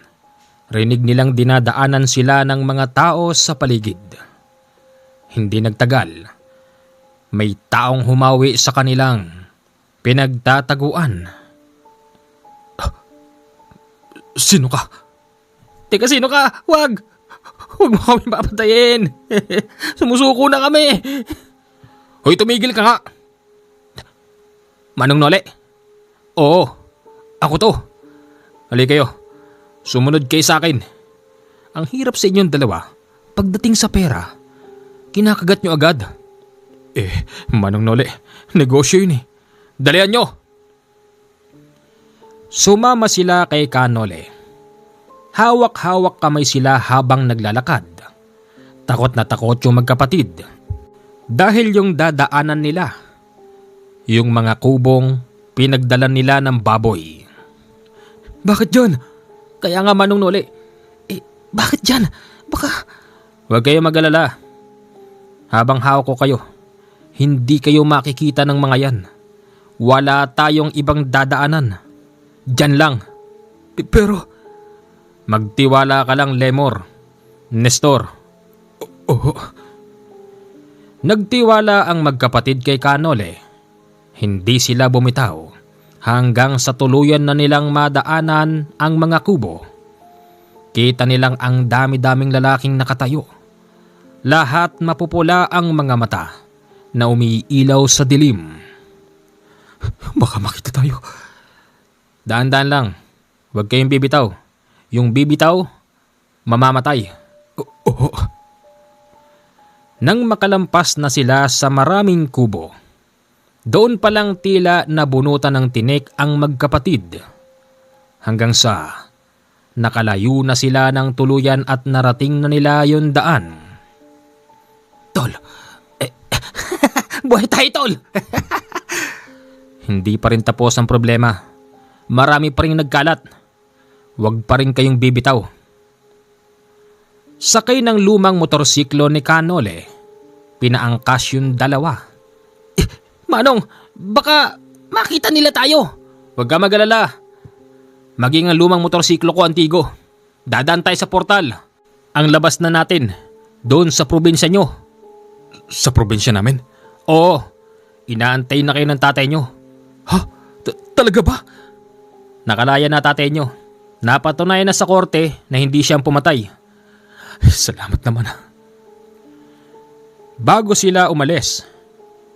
[SPEAKER 1] Rinig nilang dinadaanan sila ng mga tao sa paligid. Hindi nagtagal, may taong humawi sa kanilang pinagtataguan.
[SPEAKER 3] Sino ka?
[SPEAKER 2] Teka, sino ka? Huwag mo kami papatayin. Sumusuko na kami.
[SPEAKER 3] Hoy, tumigil ka nga.
[SPEAKER 2] Manong Nole? Oo, ako to. Halika kayo. Sumunod kayo sa akin. Ang hirap sa inyong dalawa. Pagdating sa pera, kinakagat nyo agad.
[SPEAKER 3] Manong Nole, negosyo yun eh. Dalian nyo!
[SPEAKER 2] Sumama sila kay Kanole. Hawak-hawak kamay sila habang naglalakad. Takot na takot yung magkapatid. Dahil yung dadaanan nila, yung mga kubong pinagdalan nila ng baboy.
[SPEAKER 3] Bakit dyan?
[SPEAKER 2] Kaya nga, Manong Nole. Bakit dyan? Baka... Huwag kayo mag-alala. Habang hawak ko kayo, hindi kayo makikita ng mga yan. Wala tayong ibang dadaanan. Diyan lang.
[SPEAKER 3] Pero...
[SPEAKER 2] Magtiwala ka lang, Lemor. Nestor.
[SPEAKER 3] Oo.
[SPEAKER 2] Nagtiwala ang magkapatid kay Kanole. Hindi sila bumitaw hanggang sa tuluyan na nilang madaanan ang mga kubo. Kita nilang ang dami-daming lalaking nakatayo. Lahat mapupula ang mga mata na umiilaw sa dilim.
[SPEAKER 3] Baka makita tayo.
[SPEAKER 2] Daan-daan lang. Huwag kayong bibitaw. Yung bibitaw, mamamatay.
[SPEAKER 3] Oo.
[SPEAKER 2] Nang makalampas na sila sa maraming kubo, doon palang tila nabunutan ng tinik ang magkapatid. Hanggang sa nakalayo na sila ng tuluyan at narating na nila yung daan.
[SPEAKER 3] Tol,
[SPEAKER 2] buhay tayo, tol! Hindi pa rin tapos ang problema. Marami pa rin nagkalat. Huwag pa rin kayong bibitaw. Sakay ng lumang motorsiklo ni Kanole, pinaangkas yung dalawa. Manong, baka makita nila tayo. Huwag ka mag-alala. Maging ang lumang motorsiklo ko, Antigo. Dadaan tayo sa portal. Ang labas na natin, doon sa probinsya nyo.
[SPEAKER 3] Sa probinsya namin?
[SPEAKER 2] Oo, inaantay na kayo ng tatay nyo.
[SPEAKER 3] Ha? Talaga ba?
[SPEAKER 2] Nakalaya na tatay nyo. Napatunayan na sa korte na hindi siyang pumatay.
[SPEAKER 3] Salamat naman.
[SPEAKER 2] Bago sila umalis,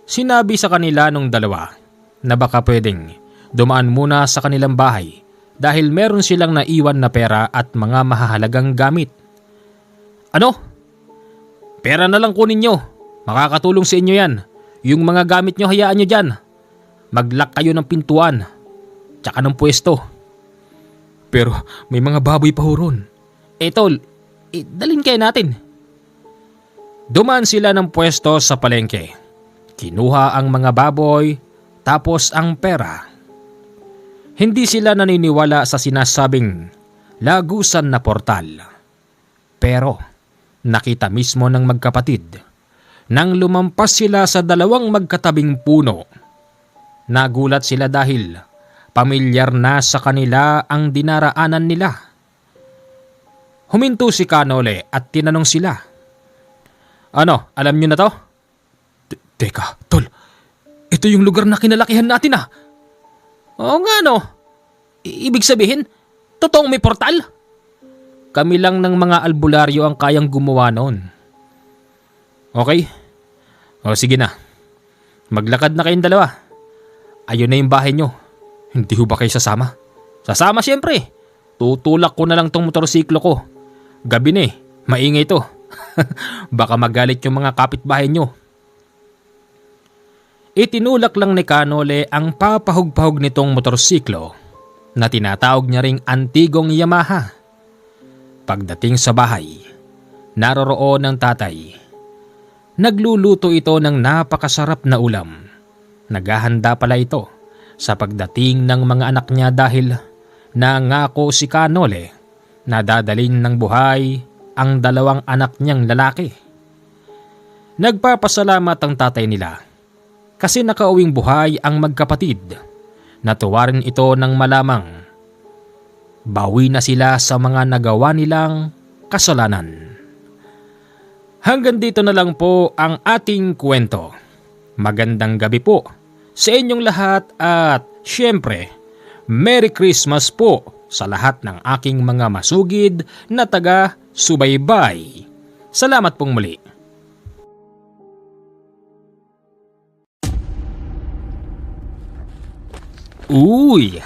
[SPEAKER 2] sinabi sa kanila nung dalawa na baka pwedeng dumaan muna sa kanilang bahay dahil meron silang naiwan na pera at mga mahahalagang gamit. Ano? Pera na lang kunin nyo. Makakatulong sa inyo yan. Yung mga gamit nyo hayaan nyo dyan. Mag-lock kayo ng pintuan. Tsaka ng pwesto.
[SPEAKER 3] Pero may mga baboy pa ho ron.
[SPEAKER 2] Tol, dalhin kayo natin. Dumaan sila ng pwesto sa palengke. Kinuha ang mga baboy, tapos ang pera. Hindi sila naniniwala sa sinasabing lagusan na portal. Pero nakita mismo ng magkapatid nang lumampas sila sa dalawang magkatabing puno. Nagulat sila dahil pamilyar na sa kanila ang dinaraanan nila. Huminto si Kanole at tinanong sila. Ano, alam nyo na to?
[SPEAKER 3] Teka, tol. Ito yung lugar na kinalakihan natin ah.
[SPEAKER 2] Oo nga no. Ibig sabihin, totoong may portal? Kami lang ng mga albularyo ang kayang gumawa noon. Okay? O sige na. Maglakad na kayong dalawa. Ayun na yung bahay nyo.
[SPEAKER 3] Hindi ho ba kayo sasama?
[SPEAKER 2] Sasama siyempre. Tutulak ko na lang tong motorsiklo ko. Gabi na maingay to. Baka magalit yung mga kapitbahay nyo. Itinulak lang ni Kanole ang papahog-pahog nitong motorsiklo na tinatawag niya ring antigong Yamaha. Pagdating sa bahay, naroroon ng tatay. Nagluluto ito ng napakasarap na ulam. Naghahanda pala ito sa pagdating ng mga anak niya dahil nangako si Kanole na dadalhin ng buhay ang dalawang anak niyang lalaki. Nagpapasalamat ang tatay nila kasi nakauwing buhay ang magkapatid. Natuwa rin ito ng malamang bawi na sila sa mga nagawa nilang kasalanan. Hanggang dito na lang po ang ating kwento. Magandang gabi po sa inyong lahat at syempre, Merry Christmas po
[SPEAKER 1] sa lahat ng aking mga masugid na taga-subaybay. Salamat pong muli. Uy!